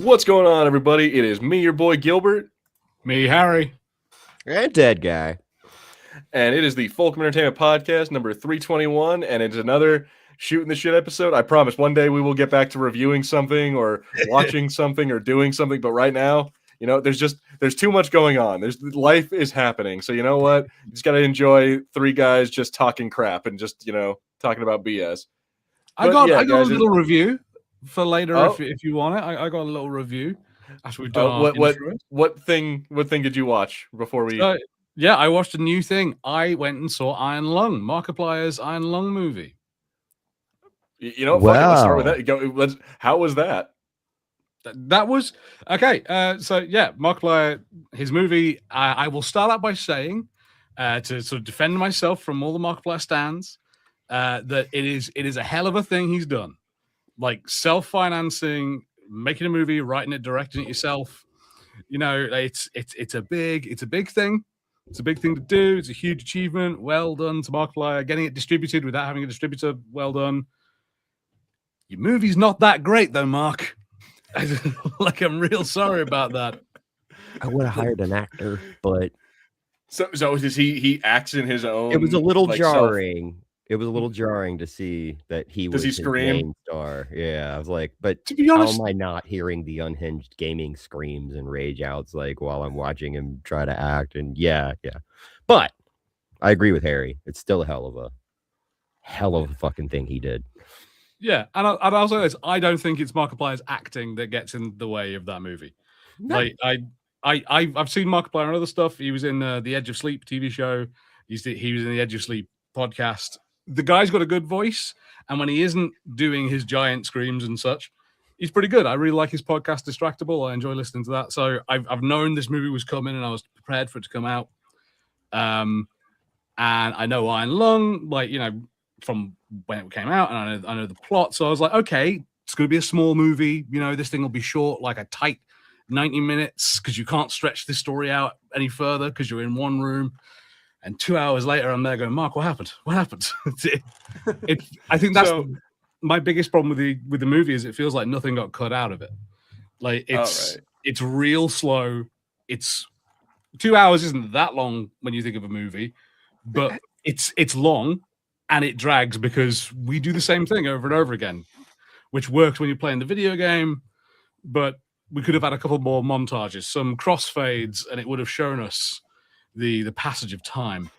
What's going on, everybody? It is me, your boy Gilbert. Me, Harry. And Dead Guy. And it is the Fulcrum Entertainment Podcast number 321, and it's another shooting the shit episode. I promise one day we will get back to reviewing something or watching something or doing something, but right now, you know, there's too much going on. Life is happening. So you know what? You just gotta enjoy three guys just talking crap and just, talking about BS. I got a little review for later if you want it. I got a little review after we've done what thing did you watch before we I watched a new thing. I went and saw Iron Lung, Markiplier's Iron Lung movie. You know, fuck it, let's start with that. How was that? That was okay. Markiplier, his movie. I will start out by saying, to sort of defend myself from all the Markiplier stands, that it is a hell of a thing he's done. Like self-financing, making a movie, writing it, directing it yourself. You know, it's a big thing. It's a big thing to do. It's a huge achievement. Well done to Markiplier. Getting it distributed without having a distributor. Well done. Your movie's not that great though, Mark. I'm real sorry about that. I would have hired an actor, but so does he acts in his own? It was a little jarring. It was a little jarring to see that he was his main star. Yeah, I was like, but to be honest, how am I not hearing the unhinged gaming screams and rage outs while I'm watching him try to act? And yeah. But I agree with Harry. It's still a hell of a fucking thing he did. Yeah, and I'll say this: I don't think it's Markiplier's acting that gets in the way of that movie. No. Like I've seen Markiplier and other stuff. He was in the Edge of Sleep TV show. He was in the Edge of Sleep podcast. The guy's got a good voice, and when he isn't doing his giant screams and such, he's pretty good. I really like his podcast, Distractable. I enjoy listening to that. So I've known this movie was coming, and I was prepared for it to come out. And I know Iron Lung, from when it came out, and I know the plot. So I was like, okay, it's going to be a small movie. You know, this thing will be short, like a tight 90 minutes, because you can't stretch this story out any further because you're in one room. And 2 hours later, I'm there going, Mark, what happened? What happened? I think that's my biggest problem with the movie is it feels like nothing got cut out of it. Like it's real slow. It's 2 hours isn't that long when you think of a movie, but it's long and it drags because we do the same thing over and over again, which works when you're playing the video game. But we could have had a couple more montages, some crossfades, and it would have shown us the passage of time.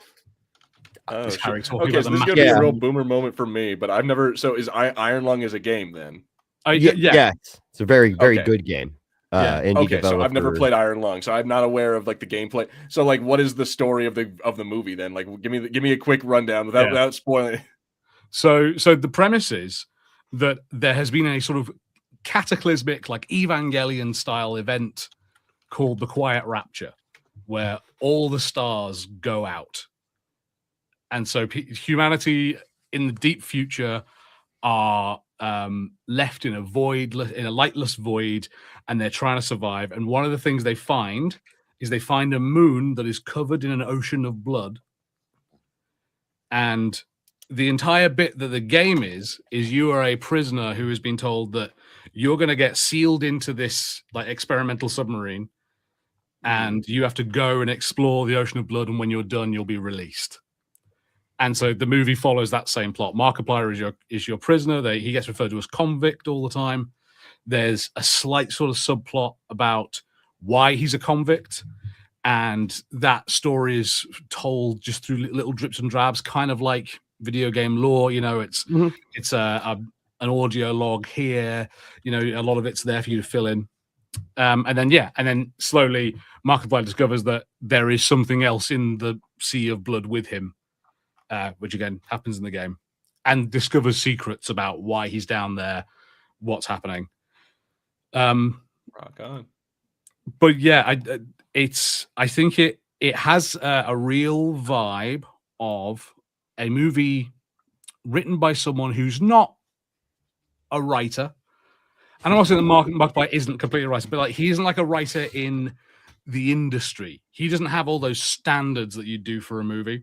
Oh, Harry talking about so this is gonna be a real boomer moment for me, but I've never. So is Iron Lung is a game then? Yeah, it's a very good game. Okay, so I've never played Iron Lung, so I'm not aware of like the gameplay. So like, what is the story of the movie then? Like, give me a quick rundown without spoiling. So the premise is that there has been a sort of cataclysmic, like Evangelion style event called the Quiet Rapture, where all the stars go out. And so humanity in the deep future are left in a void, in a lightless void, and they're trying to survive. And one of the things they find is a moon that is covered in an ocean of blood. And the entire bit that the game is you are a prisoner who has been told that you're going to get sealed into this like experimental submarine, and you have to go and explore the ocean of blood, and when you're done, you'll be released. And so the movie follows that same plot. Markiplier is your prisoner. He gets referred to as convict all the time. There's a slight sort of subplot about why he's a convict, and that story is told just through little drips and drabs, kind of like video game lore. You know, it's an audio log here. You know, a lot of it's there for you to fill in. And then slowly Markiplier discovers that there is something else in the sea of blood with him, which again happens in the game, and discovers secrets about why he's down there, what's happening. Rock on. But yeah, I think it has a real vibe of a movie written by someone who's not a writer. And I'm not saying that Markiplier isn't completely a writer, but like he isn't like a writer in the industry. He doesn't have all those standards that you do for a movie.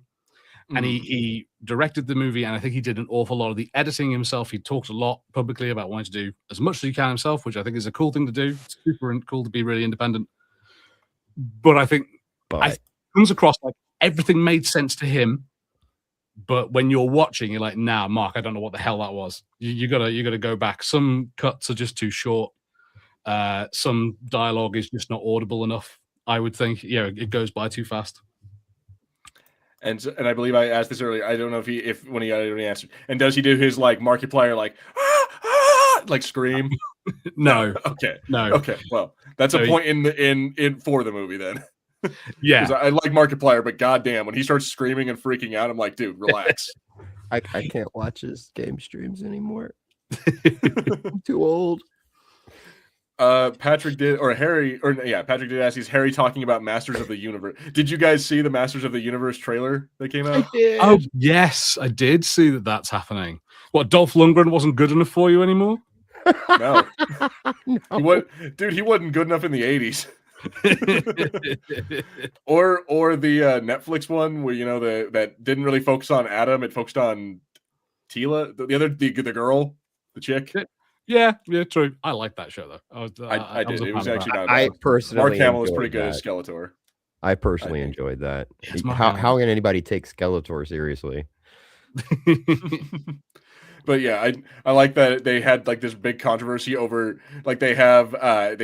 and he directed the movie, and I think he did an awful lot of the editing himself. He talked a lot publicly about wanting to do as much as he can himself, which I think is a cool thing to do. It's super cool to be really independent. But I think it comes across like everything made sense to him. But when you're watching, you're like, nah, Mark, I don't know what the hell that was. You gotta go back. Some cuts are just too short. Some dialogue is just not audible enough. I would think, it goes by too fast. And I believe I asked this earlier. I don't know if when he already answered. And does he do his like Markiplier like like scream? No. Okay. No. Okay. Well, that's a point in for the movie then. Yeah. I like Markiplier, but goddamn, when he starts screaming and freaking out, I'm like, dude, relax. I can't watch his game streams anymore. I'm too old. Patrick did ask, is Harry talking about Masters of the Universe? Did you guys see the Masters of the Universe trailer that came out? I did. Oh yes, I did see that's happening. What, Dolph Lundgren wasn't good enough for you anymore? No. No. He wasn't good enough in the 80s. or the Netflix one where that didn't really focus on Adam, it focused on Tila, the girl, the chick. Yeah, true. I like that show though. I did. It was actually not I bad. personally Mark Hamill was enjoyed pretty good that. as Skeletor. I personally enjoyed that. Yeah, How can anybody take Skeletor seriously? But yeah, I like that they had like this big controversy over like they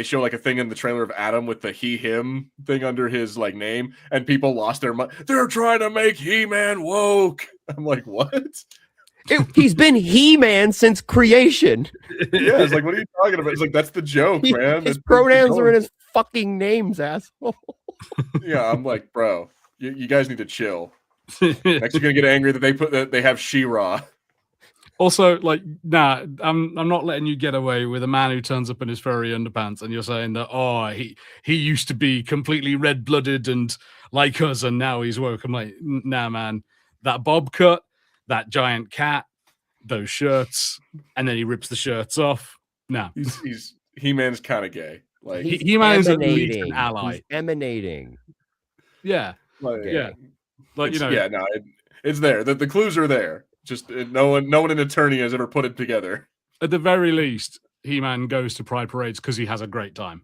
show like a thing in the trailer of Adam with the he/him thing under his like name, and people lost their mind. They're trying to make He-Man woke. I'm like, what? He's been He-Man since creation. Yeah, it's like, what are you talking about? It's like, that's the joke, man. His pronouns are in his fucking names, asshole. Yeah, I'm like, bro, you guys need to chill. Next, you're gonna get angry that they have She-Ra. Also, like, nah, I'm not letting you get away with a man who turns up in his furry underpants, and you're saying that he used to be completely red-blooded and like us, and now he's woke. I'm like, nah, man, that bob cut, that giant cat, those shirts, and then he rips the shirts off. Nah, he's He-Man's kind of gay. Like He-Man is at least an ally. He's emanating. Yeah, like, yeah, like it's there. The clues are there. Just no one in attorney has ever put it together. At the very least, He-Man goes to Pride parades because he has a great time.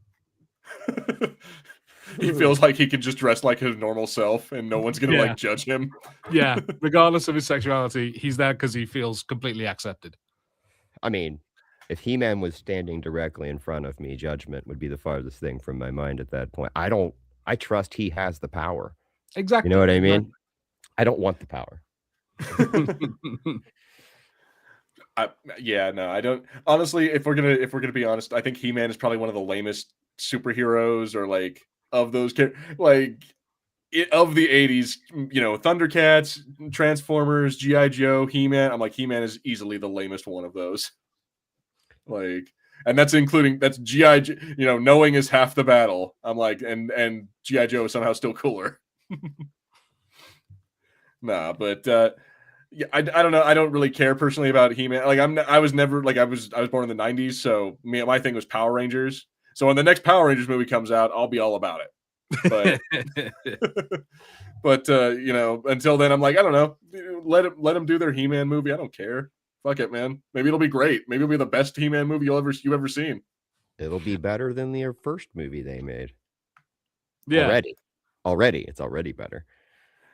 He feels like he can just dress like his normal self and no one's gonna like judge him. Yeah, regardless of his sexuality, he's there because he feels completely accepted. I mean, if He-Man was standing directly in front of me, judgment would be the farthest thing from my mind at that point. I trust he has the power. Exactly. You know what I mean? I don't want the power. I don't. Honestly, if we're gonna be honest, I think He-Man is probably one of the lamest superheroes, or like of those like of the 80s. Thundercats, Transformers, G.I. Joe, He-Man. I'm like, He-Man is easily the lamest one of those. Like, and that's G.I. Knowing is half the battle. I'm like, and G.I. Joe is somehow still cooler. Nah, but yeah, I don't know. I don't really care personally about He-Man. Like I was never like I was born in the 90s, so my thing was Power Rangers. So when the next Power Rangers movie comes out, I'll be all about it. But until then, I'm like, I don't know. Let them do their He-Man movie. I don't care. Fuck it, man. Maybe it'll be great. Maybe it'll be the best He-Man movie you've ever seen. It'll be better than their first movie they made. Yeah, already, it's already better.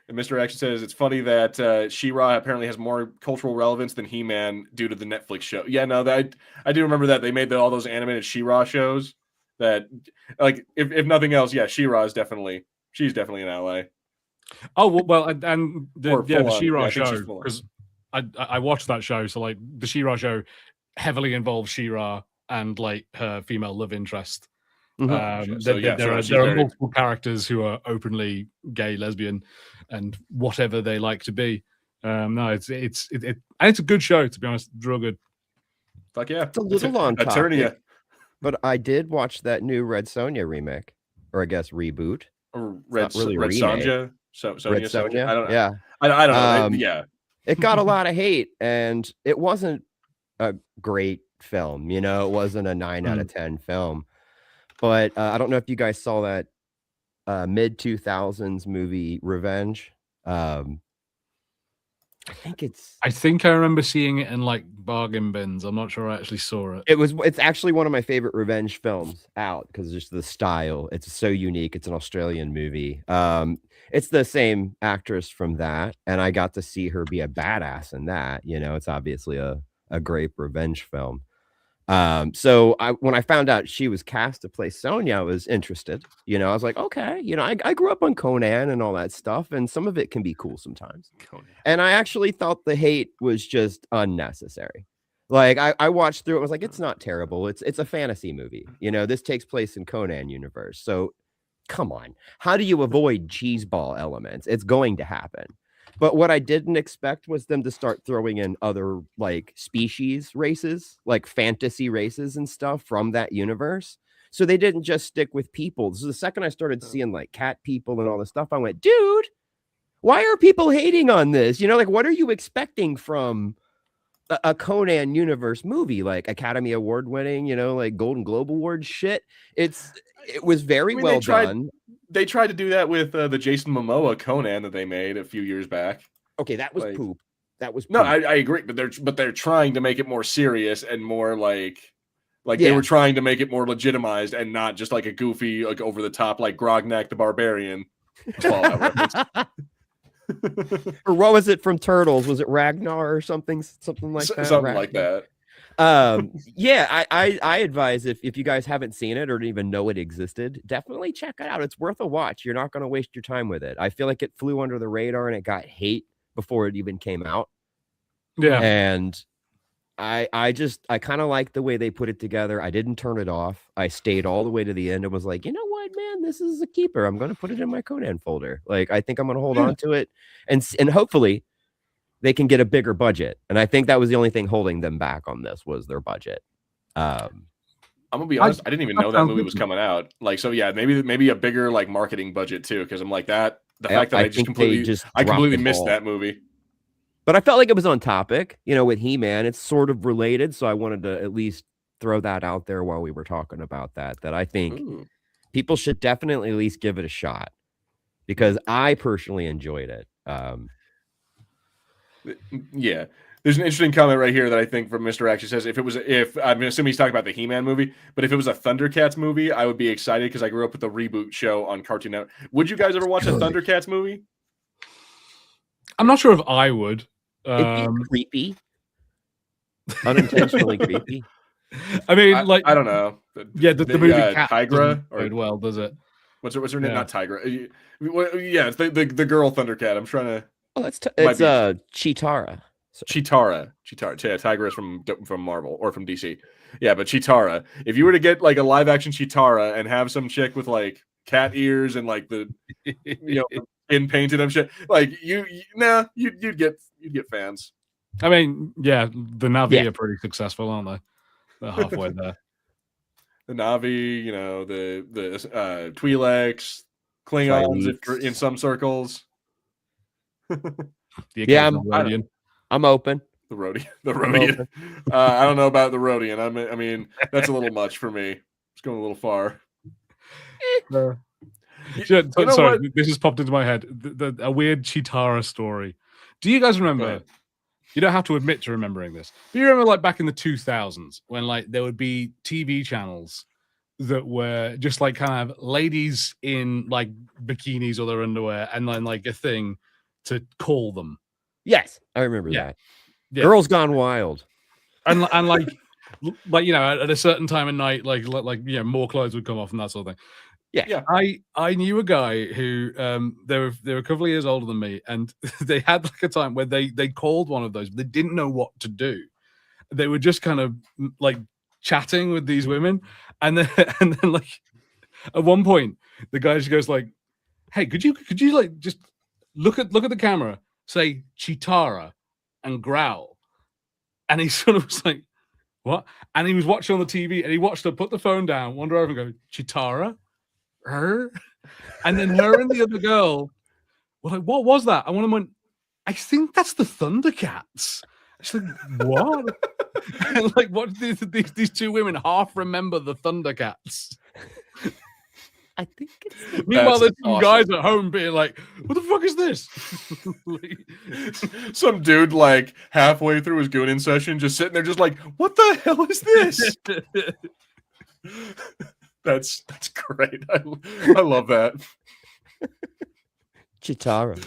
And Mr. Action says it's funny that She-Ra apparently has more cultural relevance than He-Man due to the Netflix show. Yeah, no, I do remember that they made all those animated She-Ra shows. That, like, if nothing else, yeah, She-Ra is definitely an ally. Oh well, and the She-Ra show, because I watched that show. So like the She-Ra show heavily involves She-Ra and like her female love interest. Mm-hmm. There are multiple characters who are openly gay, lesbian, and whatever they like to be. No, it's a good show, to be honest. It's real good. Fuck yeah, it's a little on topic. But I did watch that new Red Sonja remake, or I guess reboot. Or Red Sonja. Red Sonja. I don't know. Yeah, I don't know. Yeah, it got a lot of hate, and it wasn't a great film. It wasn't a 9 out of 10 film. But I don't know if you guys saw that mid-2000s movie Revenge. I think I remember seeing it in like bargain bins. I'm not sure I actually saw it. it's actually one of my favorite revenge films out because just the style. It's so unique. It's an Australian movie. It's the same actress from that, and I got to see her be a badass in that. You know, it's obviously a great revenge film. So when I found out she was cast to play Sonya, I was interested. You know, I was like, okay, you know, I grew up on Conan and all that stuff, and some of it can be cool sometimes. Conan. And I actually thought the hate was just unnecessary. Like I watched through it, was like, it's not terrible. It's a fantasy movie. You know, this takes place in Conan universe. So come on. How do you avoid cheeseball elements? It's going to happen. But what I didn't expect was them to start throwing in other like species races, like fantasy races and stuff from that universe. So they didn't just stick with people. So the second I started seeing like cat people and all this stuff, I went, dude, why are people hating on this? You know, like, what are you expecting from a Conan universe movie, like Academy Award winning, you know, like Golden Globe Award shit? It was very well done. They tried to do that with the Jason Momoa Conan that they made a few years back. Okay, that was poop. That was poop. No, I agree, but they're trying to make it more serious and more like they were trying to make it more legitimized and not just like a goofy, like over the top, like Grognak the Barbarian. Or what was it from Turtles? Was it Ragnar or something like that? Something like that. Yeah, I advise if you guys haven't seen it or didn't even know it existed, definitely check it out. It's worth a watch. You're not going to waste your time with it. I feel like it flew under the radar and it got hate before it even came out. Yeah. And I kind of like the way they put it together. I didn't turn it off. I stayed all the way to the end and was like, you know what, man, this is a keeper. I'm going to put it in my Conan folder. Like, I think I'm going to hold on to it and hopefully they can get a bigger budget. And I think that was the only thing holding them back on this was their budget. I'm gonna be honest, I didn't even know that movie was coming out. Like, so yeah, maybe a bigger like marketing budget too, because I'm like the fact that I completely missed that movie. But I felt like it was on topic, you know, with He-Man. It's sort of related, so I wanted to at least throw that out there while we were talking about that I think people should definitely at least give it a shot because I personally enjoyed it. Yeah, there's an interesting comment right here that I think from Mr. Actually says if I'm assuming he's talking about the He-Man movie, but if it was a Thundercats movie, I would be excited because I grew up with the reboot show on Cartoon Network. Would you guys ever watch a Thundercats movie? I'm not sure if I would. It'd be creepy, unintentionally creepy. I mean, I don't know. The movie Tigra or well, does it? What's her name? Not Tigra. Yeah, it's the girl Thundercat. I'm trying to. Oh, it's Chitara. Chitara. Yeah, Tigra is from Marvel or from DC. Yeah, but Chitara. If you were to get like a live action Chitara and have some chick with like cat ears and like the skin painted and shit, like you'd get fans. I mean, yeah, the Na'vi are pretty successful, aren't they? They're halfway there. The Na'vi, you know, the Twi'leks, Klingons in some circles. Yeah, I'm open. The Rodian. I don't know about the Rodian. I mean, that's a little much for me. It's going a little far. Sorry, this just popped into my head. A weird Chitara story. Do you guys remember? You don't have to admit to remembering this. But you remember, like back in the 2000s, when like there would be TV channels that were just like kind of ladies in like bikinis or their underwear, and then like a thing to call them. Yes, I remember that. Yeah. Girls Gone Wild, and like you know, at a certain time of night, like you know, more clothes would come off and that sort of thing. Yeah. I knew a guy who they were a couple of years older than me, and they had like a time where they called one of those, but they didn't know what to do. They were just kind of like chatting with these women, and then like at one point the guy just goes like, "Hey, could you like just look at the camera, say Chitara, and growl?" And he sort of was like, "What?" And he was watching on the TV, and he watched her put the phone down, wander over, and go, "Chitara." Her, and then her and the other girl were like, "What was that?" And one of them went, "I think that's the Thundercats." She's like, "What?" And like, what? These two women half remember the Thundercats. I think it's Meanwhile, That's there's some guys at home being like, "What the fuck is this?" Some dude like halfway through his gooning session, just sitting there, just like, "What the hell is this?" That's great. I love that. Chitara.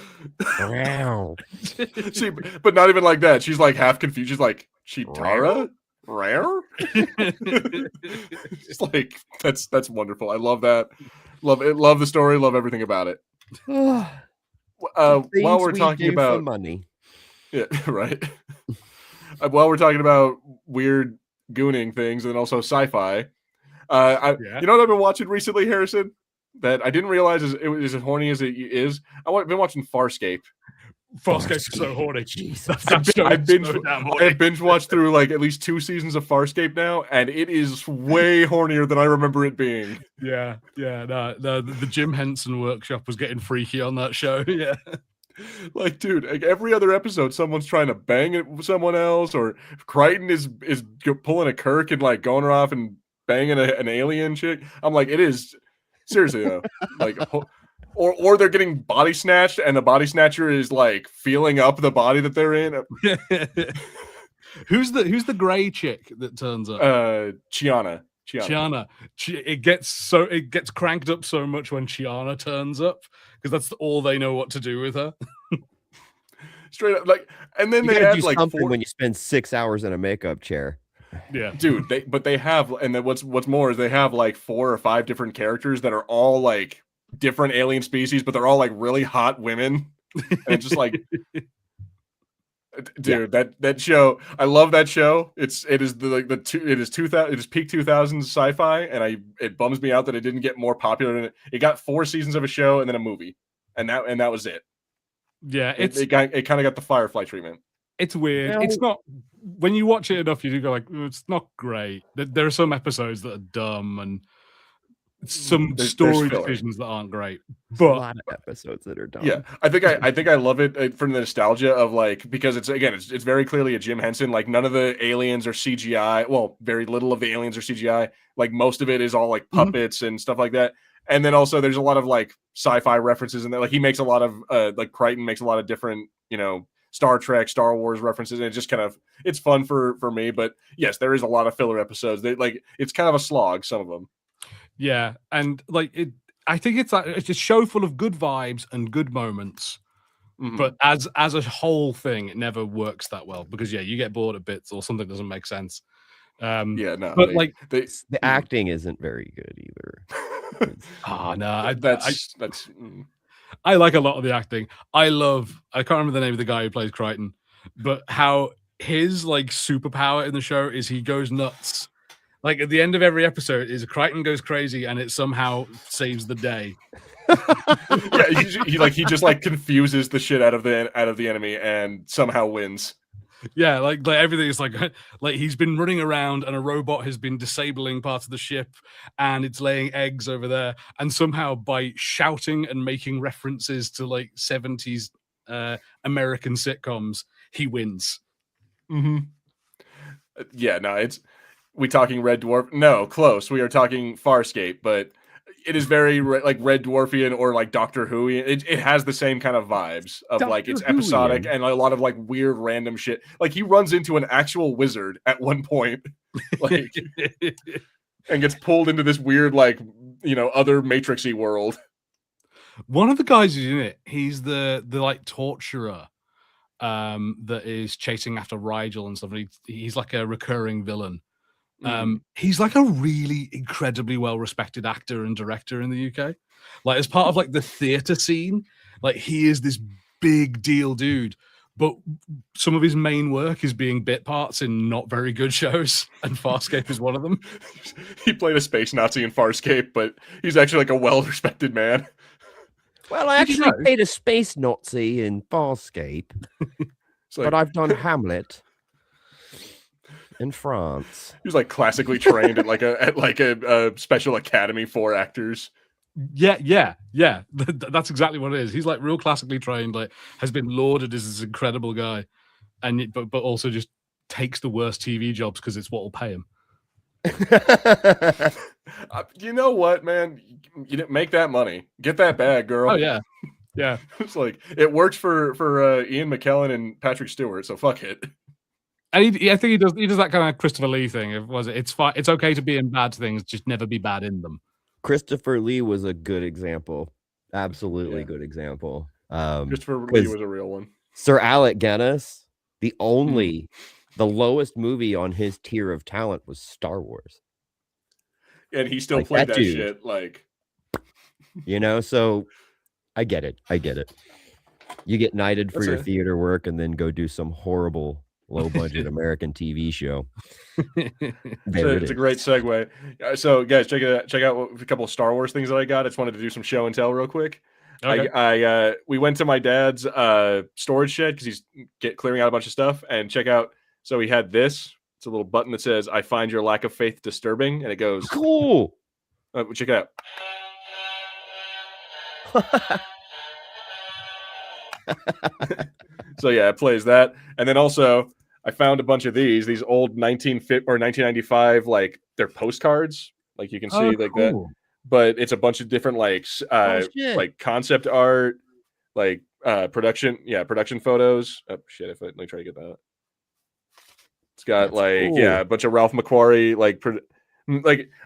Wow. See, but not even like that. She's like half confused. She's like, "Chitara, rare." It's like that's wonderful. I love that. Love it. Love the story. Love everything about it. While we're talking about money, yeah, right. While we're talking about weird gooning things and also sci-fi, you know what I've been watching recently, Harrison? That I didn't realize it was as horny as it is. I've been watching Farscape. Farscape is so horny. Jesus. I binge watched through like at least 2 seasons of Farscape now, and it is way hornier than I remember it being. Yeah. No, the Jim Henson workshop was getting freaky on that show. Yeah. Like, dude, like every other episode, someone's trying to bang someone else, or Crichton is pulling a Kirk and like going off and banging an alien chick. I'm like, it is seriously though, like, or they're getting body snatched, and the body snatcher is like feeling up the body that they're in. Who's the gray chick that turns up? Chiana. It gets cranked up so much when Chiana turns up because that's all they know what to do with her. Straight up, like, and then they add do like something when you spend 6 hours in a makeup chair. Yeah, dude. They have, and then what's more is they have like 4 or 5 different characters that are all like different alien species, but they're all like really hot women, and it's just like. Dude, that show, I love that show. It is peak 2000s sci-fi, and it bums me out that it didn't get more popular than it got 4 seasons of a show and then a movie, and that was it. Yeah, it kind of got the Firefly treatment. It's weird. It's not, when you watch it enough, you do go like, it's not great. There are some episodes that are dumb and some story decisions that aren't great, but a lot of episodes that are dumb. Yeah, I think I love it from the nostalgia of like, because it's very clearly a Jim Henson. Like, none of the aliens are CGI. Well, very little of the aliens are CGI. Like, most of it is all like puppets and stuff like that. And then also there's a lot of like sci-fi references in there. Like, he makes a lot of like Crichton makes a lot of different, Star Trek, Star Wars references, and it just it's fun for me. But yes, there is a lot of filler episodes. It's kind of a slog, some of them. Yeah, and like I think it's a show full of good vibes and good moments, but as a whole thing, it never works that well because you get bored at bits or something doesn't make sense. But the acting isn't very good either. I like a lot of the acting. I can't remember the name of the guy who plays Crichton, but how his like superpower in the show is he goes nuts. Like, at the end of every episode is Crichton goes crazy and it somehow saves the day. he just like confuses the shit out of the enemy and somehow wins. Yeah, like everything is like he's been running around and a robot has been disabling parts of the ship and it's laying eggs over there, and somehow by shouting and making references to like 70s American sitcoms, he wins. Yeah, no, we talking Red Dwarf? No, close. We are talking Farscape, but it is very like Red Dwarfian or like Doctor Who. It has the same kind of vibes of like it's episodic and a lot of like weird random shit. Like, he runs into an actual wizard at one point, like, and gets pulled into this weird like other Matrixy world. One of the guys who's in it, he's the like torturer that is chasing after Rigel and stuff. And he's like a recurring villain. He's like a really incredibly well-respected actor and director in the UK. Like, as part of like the theater scene, like, he is this big deal dude, but some of his main work is being bit parts in not very good shows, and Farscape is one of them. He played a space Nazi in Farscape, but he's actually like a well-respected man. Well, I actually played a space Nazi in Farscape, but I've done Hamlet in France. He was like classically trained at a special academy for actors. Yeah. That's exactly what it is. He's like real classically trained, like has been lauded as this incredible guy, and but also just takes the worst TV jobs because it's what will pay him. You know what, man? You didn't make that money. Get that bag, girl. Oh yeah, yeah. It's like it works for Ian McKellen and Patrick Stewart, so fuck it. And I think he does that kind of Christopher Lee thing. It's fine. It's okay to be in bad things, just never be bad in them. Christopher Lee was a good example. Absolutely good example. Christopher Lee was a real one. Sir Alec Guinness, the lowest movie on his tier of talent was Star Wars. And he still played that shit like, you know, so I get it. You get knighted for your theater work and then go do some horrible low budget American TV show. It's a great segue. So guys, check out a couple of Star Wars things that I got. I just wanted to do some show and tell real quick. Okay. We went to my dad's storage shed because he's clearing out a bunch of stuff, and check out. So he had this. It's a little button that says, "I find your lack of faith disturbing," and it goes cool. Check it out. So yeah, it plays that, and then also I found a bunch of these old 1995 like they're postcards, like you can see like that, but it's a bunch of different like concept art, like production photos. Oh shit! Let me try to get that. It's got a bunch of Ralph McQuarrie like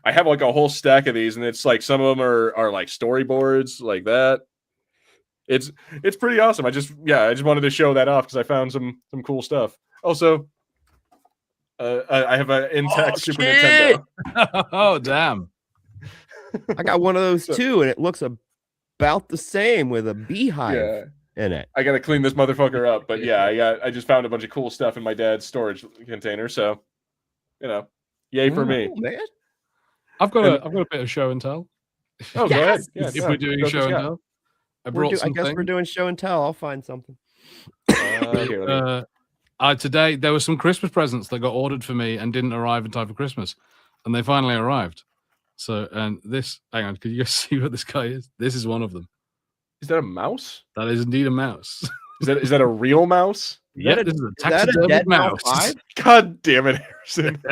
I have like a whole stack of these, and it's like some of them are like storyboards like that. It's pretty awesome. I just wanted to show that off because I found some cool stuff. Also, I have an intact Super Nintendo. Oh damn! I got one of those too, and it looks about the same with a beehive in it. I gotta clean this motherfucker up, but I just found a bunch of cool stuff in my dad's storage container. So, yay for me, man. I've got a bit of show and tell. Oh, go ahead. If we're doing show and tell. I guess we're doing show and tell. I'll find something. Today there were some Christmas presents that got ordered for me and didn't arrive in time for Christmas, and they finally arrived. So, and this, hang on, could you guys see what this guy is? This is one of them. Is that a mouse? That is indeed a mouse. Is that a real mouse? Yeah, this is a taxidermied mouse. God damn it, Harrison!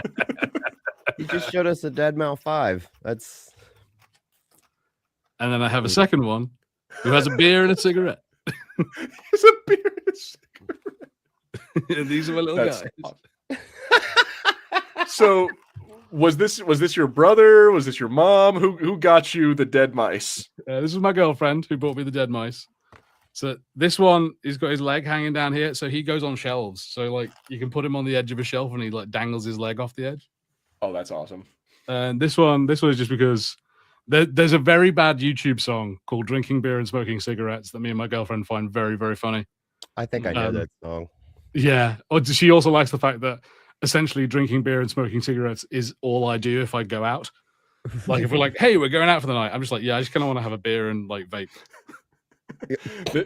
You just showed us a dead Mal 5. That's. And then I have a second one who has a beer and a cigarette. It's a beer and a cigarette. These are my little guys. Awesome. So, was this your brother? Was this your mom? Who got you the dead mice? This was my girlfriend who bought me the dead mice. So this one, he's got his leg hanging down here, so he goes on shelves. So like you can put him on the edge of a shelf, and he like dangles his leg off the edge. Oh, that's awesome. And this one is just because there's a very bad YouTube song called "Drinking Beer and Smoking Cigarettes" that me and my girlfriend find very, very funny. I think I know that song. Yeah. Or she also likes the fact that essentially drinking beer and smoking cigarettes is all I do if I go out. Like if we're like, hey, we're going out for the night, I'm just like, yeah, I just kind of want to have a beer and like vape.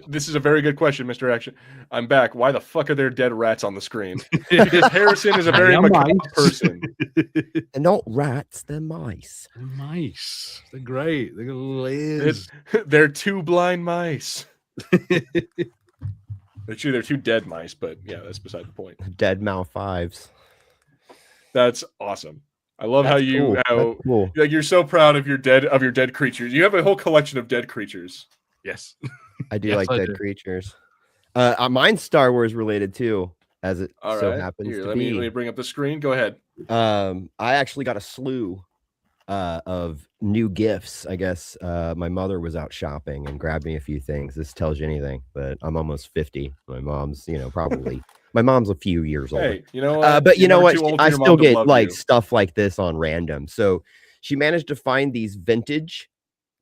This is a very good question, Mr. Action. I'm back. Why the fuck are there dead rats on the screen? Because Harrison is a very macabre person. They're not rats, they're mice. They're mice. They're great. They got little ears. They're two blind mice. Actually, they're two dead mice, but yeah, that's beside the point. Dead Mal 5s. That's awesome. I love how you're so proud of your dead creatures. You have a whole collection of dead creatures. Yes. I do like dead creatures. Mine's Star Wars related too, as it happens to be. Let me bring up the screen. Go ahead. I actually got a slew of new gifts. I guess my mother was out shopping and grabbed me a few things. This tells you anything, but I'm almost 50. My mom's, probably my mom's a few years older. Hey, you know what? But you know what? I still get like stuff like this on random. So she managed to find these vintage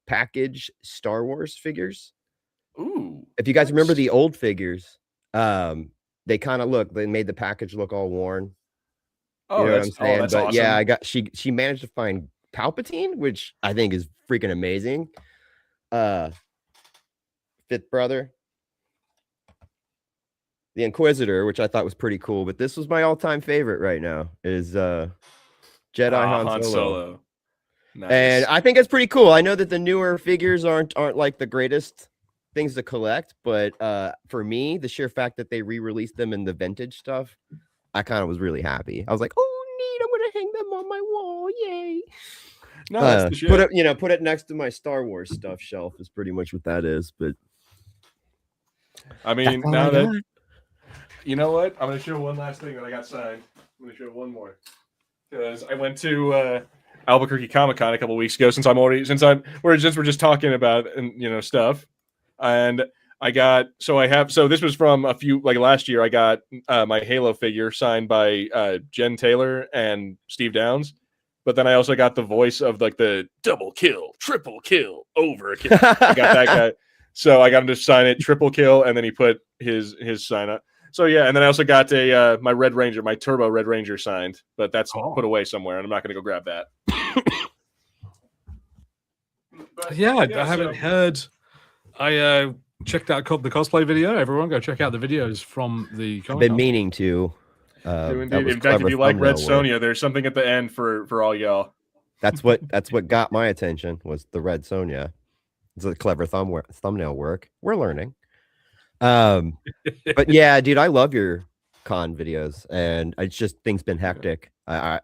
package Star Wars figures. Ooh. If you guys remember the old figures, they kind of they made the package look all worn. Oh, you know what I'm saying? That's but awesome. yeah, she managed to find Palpatine, which I think is freaking amazing. Fifth brother. The Inquisitor, which I thought was pretty cool, but this was my all-time favorite right now, is Jedi Han Solo. Nice. And I think it's pretty cool. I know that the newer figures aren't like the greatest things to collect, but for me, the sheer fact that they re-released them in the vintage stuff, I kind of was really happy. I was like, oh, I'm gonna hang them on my wall. Yay! No, that's the shit. Put it next to my Star Wars stuff shelf is pretty much what that is. But I mean, now that you know what, I'm gonna show one last thing that I got signed. I'm gonna show one more because I went to Albuquerque Comic-Con a couple weeks ago. Since we're just talking about and stuff, and so this was from a few last year. I got my Halo figure signed by Jen Taylor and Steve Downs. But then I also got the voice of the double kill, triple kill, overkill. I got that guy. So I got him to sign it, triple kill, and then he put his sign up. So yeah, and then I also got my Red Ranger, my Turbo Red Ranger signed, but that's put away somewhere, and I'm not going to go grab that. I haven't heard. I checked out the cosplay video. Everyone, go check out the videos from the. I've been meaning to. In fact, if you like Red Sonja, there's something at the end for all y'all. That's what got my attention was the Red Sonja. It's a clever thumbnail work. We're learning. But yeah, dude, I love your con videos, and it's just things been hectic.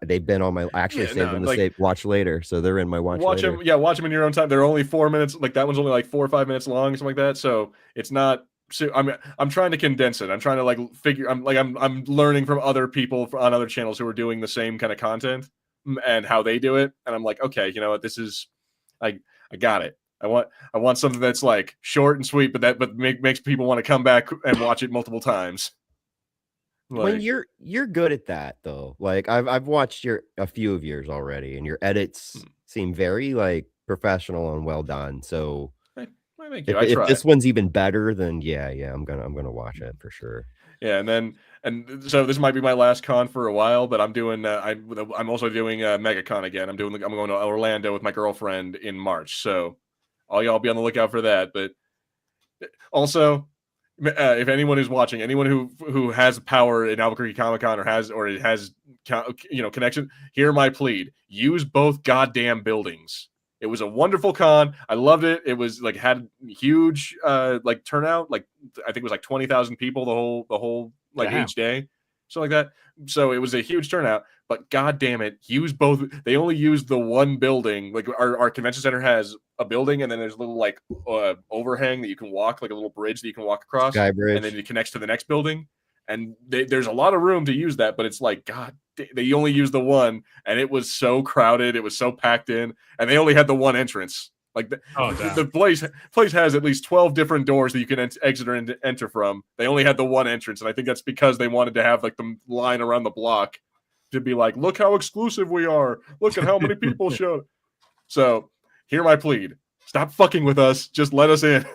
They've been on my saved them to save watch later, so they're in my watch later. Watch them in your own time. They're only 4 minutes. That one's only 4 or 5 minutes long, something like that. So it's not. So I'm trying to condense it. I'm trying to figure. I'm learning from other people on other channels who are doing the same kind of content and how they do it. And I'm like, okay, you know what? This is, I got it. I want something that's short and sweet, but makes people want to come back and watch it multiple times. When you're good at that though. I've watched a few of yours already, and your edits seem very professional and well done. So. If this one's even better, then yeah, I'm gonna watch it for sure. Yeah, and so this might be my last con for a while, but I'm doing I'm also doing MegaCon again. I'm going to Orlando with my girlfriend in March, so all y'all be on the lookout for that. But also, if anyone is watching, anyone who has power in Albuquerque Comic-Con or has connection, hear my plead: use both goddamn buildings. It was a wonderful con. I loved it. It was had huge turnout. I think it was 20,000 people the whole each day, something like that. So it was a huge turnout. But god damn it, use both. They only used the one building. Our convention center has a building, and then there's a little overhang that you can walk, a little bridge that you can walk across, Sky bridge, and then it connects to the next building. And there's a lot of room to use that, but it's god, they only used the one, and it was so crowded, it was so packed in, and they only had the one entrance. The place has at least 12 different doors that you can exit or enter from. They only had the one entrance, and I think that's because they wanted to have the line around the block to be look how exclusive we are. Look at how many people showed. So hear my plead: stop fucking with us. Just let us in.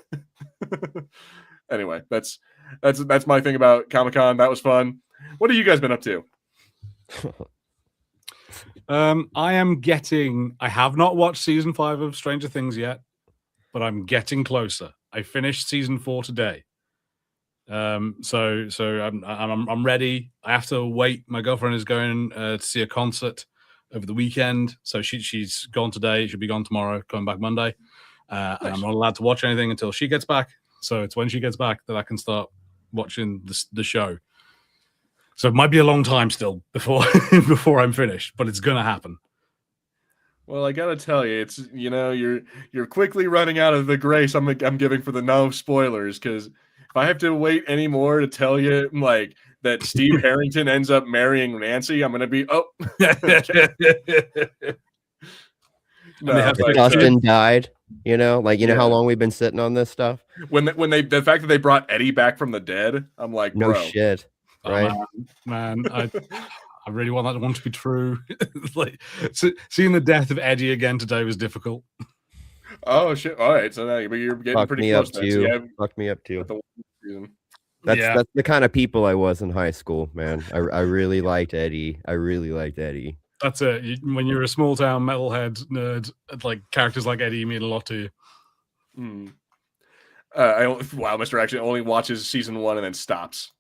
Anyway, that's my thing about Comic-Con. That was fun. What have you guys been up to? I have not watched season 5 of Stranger Things yet, but I'm getting closer. I finished season 4 today. So I'm ready. I have to wait. My girlfriend is going to see a concert over the weekend, so she's gone today. She'll be gone tomorrow, coming back Monday. Nice. And I'm not allowed to watch anything until she gets back. So it's when she gets back that I can start watching the show. So it might be a long time still before I'm finished, but it's gonna happen. Well, I gotta tell you, it's you're quickly running out of the grace I'm giving for the no spoilers, because if I have to wait any more to tell you that Steve Harrington ends up marrying Nancy, I'm gonna be Dustin died. How long we've been sitting on this stuff. When the fact that they brought Eddie back from the dead, I'm like, no bro. Shit, right? Oh, man, I really want that one to be true. Seeing the death of Eddie again today was difficult. Oh shit! All right, so now you're getting Fuck pretty me close. Up too. Fuck me up too. That's the kind of people I was in high school, man. I really liked Eddie. That's it. When you're a small town metalhead nerd, characters like Eddie mean a lot to you. Mr. Action only watches season 1 and then stops.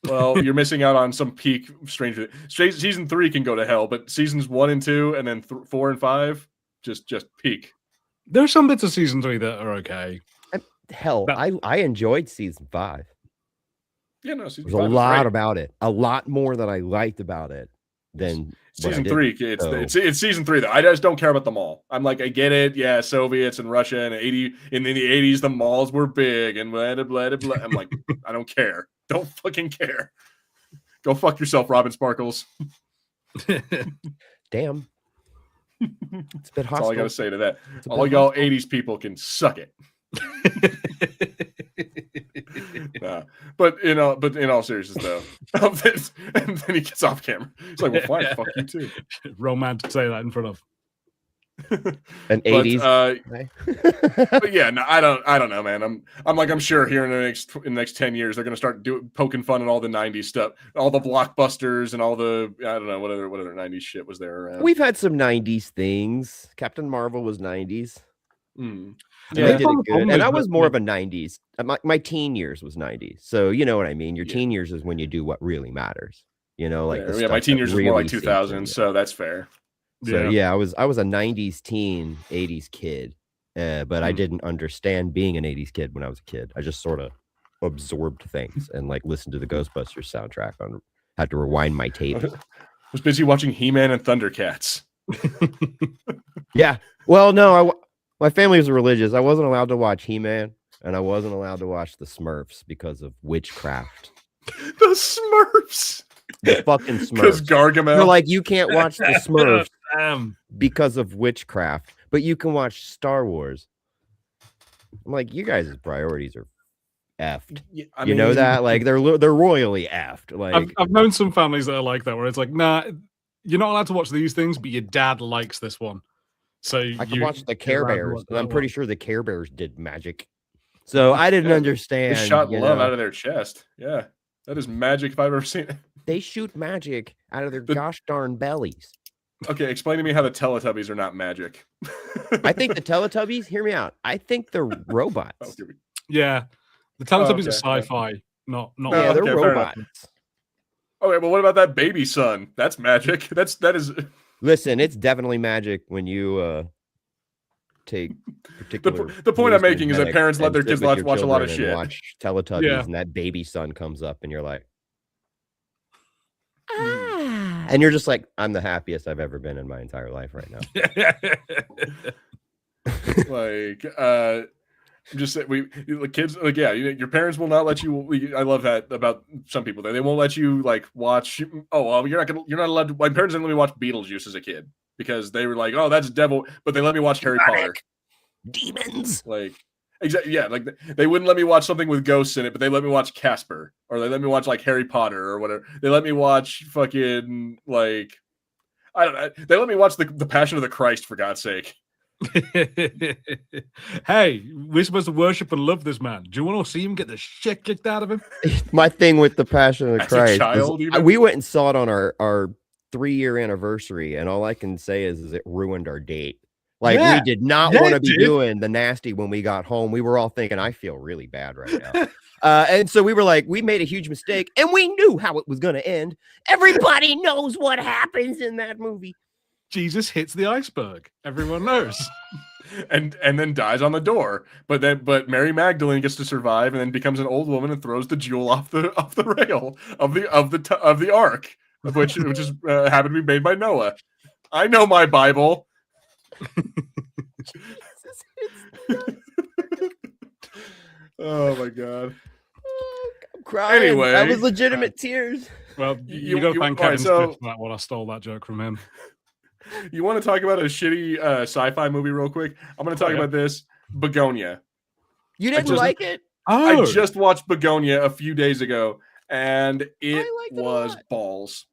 Well, you're missing out on some peak Stranger. Season 3 can go to hell, but seasons 1 and 2 and then 4 and 5 just peak. There are some bits of season 3 that are okay. Hell, I enjoyed season 5. Yeah, no, season There's 5 a lot about it. A lot more that I liked about it. than season 3. So- It's season 3 though. I just don't care about the mall. I'm like, I get it. Yeah, Soviets and Russia and in the 80s, the malls were big and blah, blah, blah, blah. I'm like, I don't care. Don't fucking care. Go fuck yourself, Robin Sparkles. Damn. It's a bit That's hostile. all I gotta say to that. It's a All bit y'all hostile. 80s people can suck it. But in all seriousness though, and then he gets off camera. It's like, well, fine, fuck you too. Roman to say that in front of. An 80s. But yeah, no, I don't know, man. I'm sure here in the next 10 years they're gonna start poking fun at all the 90s stuff, all the blockbusters and all the I don't know what other 90s shit was there around. We've had some 90s things. Captain Marvel was 90s. Mm. Yeah, they did it good. And I was more of a 90s. My teen years was 90s. So you know what I mean? Your teen years is when you do what really matters. You know, like my teen years was more like 2000, so that's fair. So yeah, I was a 90s teen, 80s kid. But I didn't understand being an 80s kid when I was a kid. I just sort of absorbed things and like listened to the Ghostbusters soundtrack had to rewind my tape. I was busy watching He-Man and Thundercats. Yeah. Well, no, my family was religious. I wasn't allowed to watch He-Man, and I wasn't allowed to watch the Smurfs because of witchcraft. The Smurfs. The fucking Smurfs. Because Gargamel. They're like, you can't watch the Smurfs Damn. because of witchcraft, but you can watch Star Wars. I'm like, you guys' priorities are effed. Yeah, you know that? Like, they're royally effed. Like, I've known some families that are like that, where it's like, nah, you're not allowed to watch these things, but your dad likes this one. So I can watch the Care you're allowed to Bears, watch and I'm that pretty sure the Care Bears did magic. So I didn't understand. They shot you love know. out of their chest. Yeah. That is magic if I've ever seen it. They shoot magic out of their gosh darn bellies. Okay, explain to me how the Teletubbies are not magic. I think the Teletubbies, hear me out. I think they're robots. Yeah. The Teletubbies okay. are sci-fi, not Yeah, they're okay, fair robots. Okay, but what about that baby son? That's magic. That is Listen, it's definitely magic when you take particular. the point I'm making is that parents let their kids watch a lot of shit. Watch Teletubbies, and that baby son comes up, and you're like, and you're just like, I'm the happiest I've ever been in my entire life right now. Like, just kids, like, yeah, your parents will not let you. I love that about some people. They won't let you like watch. Oh, well, you're not allowed to. My parents didn't let me watch Beetlejuice as a kid because they were like, oh, that's devil. But they let me watch Harry Potter. Demons. Like, exactly, yeah. Like they wouldn't let me watch something with ghosts in it, but they let me watch Casper, or they let me watch like Harry Potter or whatever. They let me watch fucking like, I don't know. They let me watch the Passion of the Christ, for God's sake. Hey, we're supposed to worship and love this man. Do you want to see him get the shit kicked out of him? My thing with the Passion of the As a Christ, child, even? we went and saw it on our 3-year anniversary, and all I can say is it ruined our date. Like, we did not want to be doing the nasty when we got home. We were all thinking, I feel really bad right now. And so we were like, we made a huge mistake, and we knew how it was going to end. Everybody knows what happens in that movie. Jesus hits the iceberg. Everyone knows. and then dies on the door. But Mary Magdalene gets to survive and then becomes an old woman and throws the jewel off the rail of the ark, which is happened to be made by Noah. I know my Bible. Oh my God. I'm crying. Anyway, that was legitimate tears. Well, you got to thank Kevin Smith for that one. I stole that joke from him. You want to talk about a shitty sci-fi movie real quick? I'm going to talk about this. Begonia. You didn't like it? I just watched Bugonia a few days ago, and it was balls.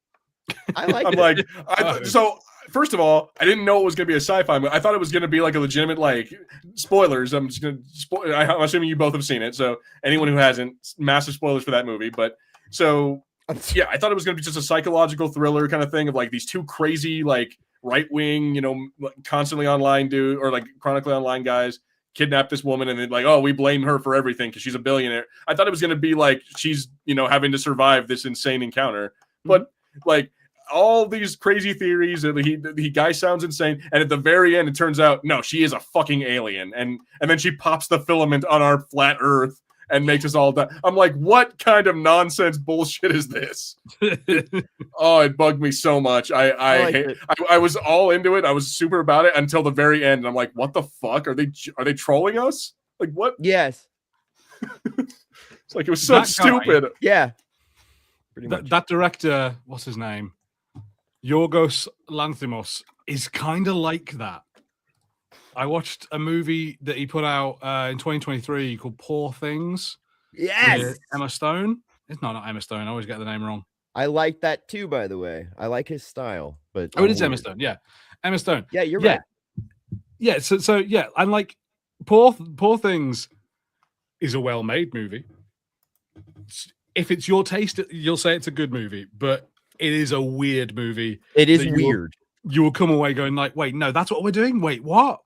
I like it. So, first of all, I didn't know it was going to be a sci-fi movie. I thought it was going to be like a legitimate, like, spoilers. I'm just going to I'm assuming you both have seen it. So, anyone who hasn't, massive spoilers for that movie. But, so, yeah, I thought it was going to be just a psychological thriller kind of thing of, like, these two crazy, like, right-wing, constantly online dude, or, like, chronically online guys kidnap this woman, and then, like, oh, we blame her for everything because she's a billionaire. I thought it was going to be, like, she's, having to survive this insane encounter. But, like, all these crazy theories, the guy sounds insane, and at the very end it turns out no, she is a fucking alien, and then she pops the filament on our flat earth, and makes us all die. I'm like, what kind of nonsense bullshit is this? Oh, it bugged me so much. I was all into it. I was super about it until the very end. And I'm like, what the fuck? Are they trolling us? Like what? Yes. It's like it was so stupid. Yeah. That director, what's his name? Yorgos Lanthimos is kind of like that. I watched a movie that he put out in 2023 called Poor Things. Yes. Emma Stone. It's not Emma Stone. I always get the name wrong. I like that too, by the way. I like his style. But it is Emma Stone. Yeah. Emma Stone. Yeah, you're right. Yeah. So yeah, I'm like, Poor Things is a well-made movie. If it's your taste, you'll say it's a good movie, but it is a weird movie. It is weird. You will come away going like, wait, no, that's what we're doing? Wait, what?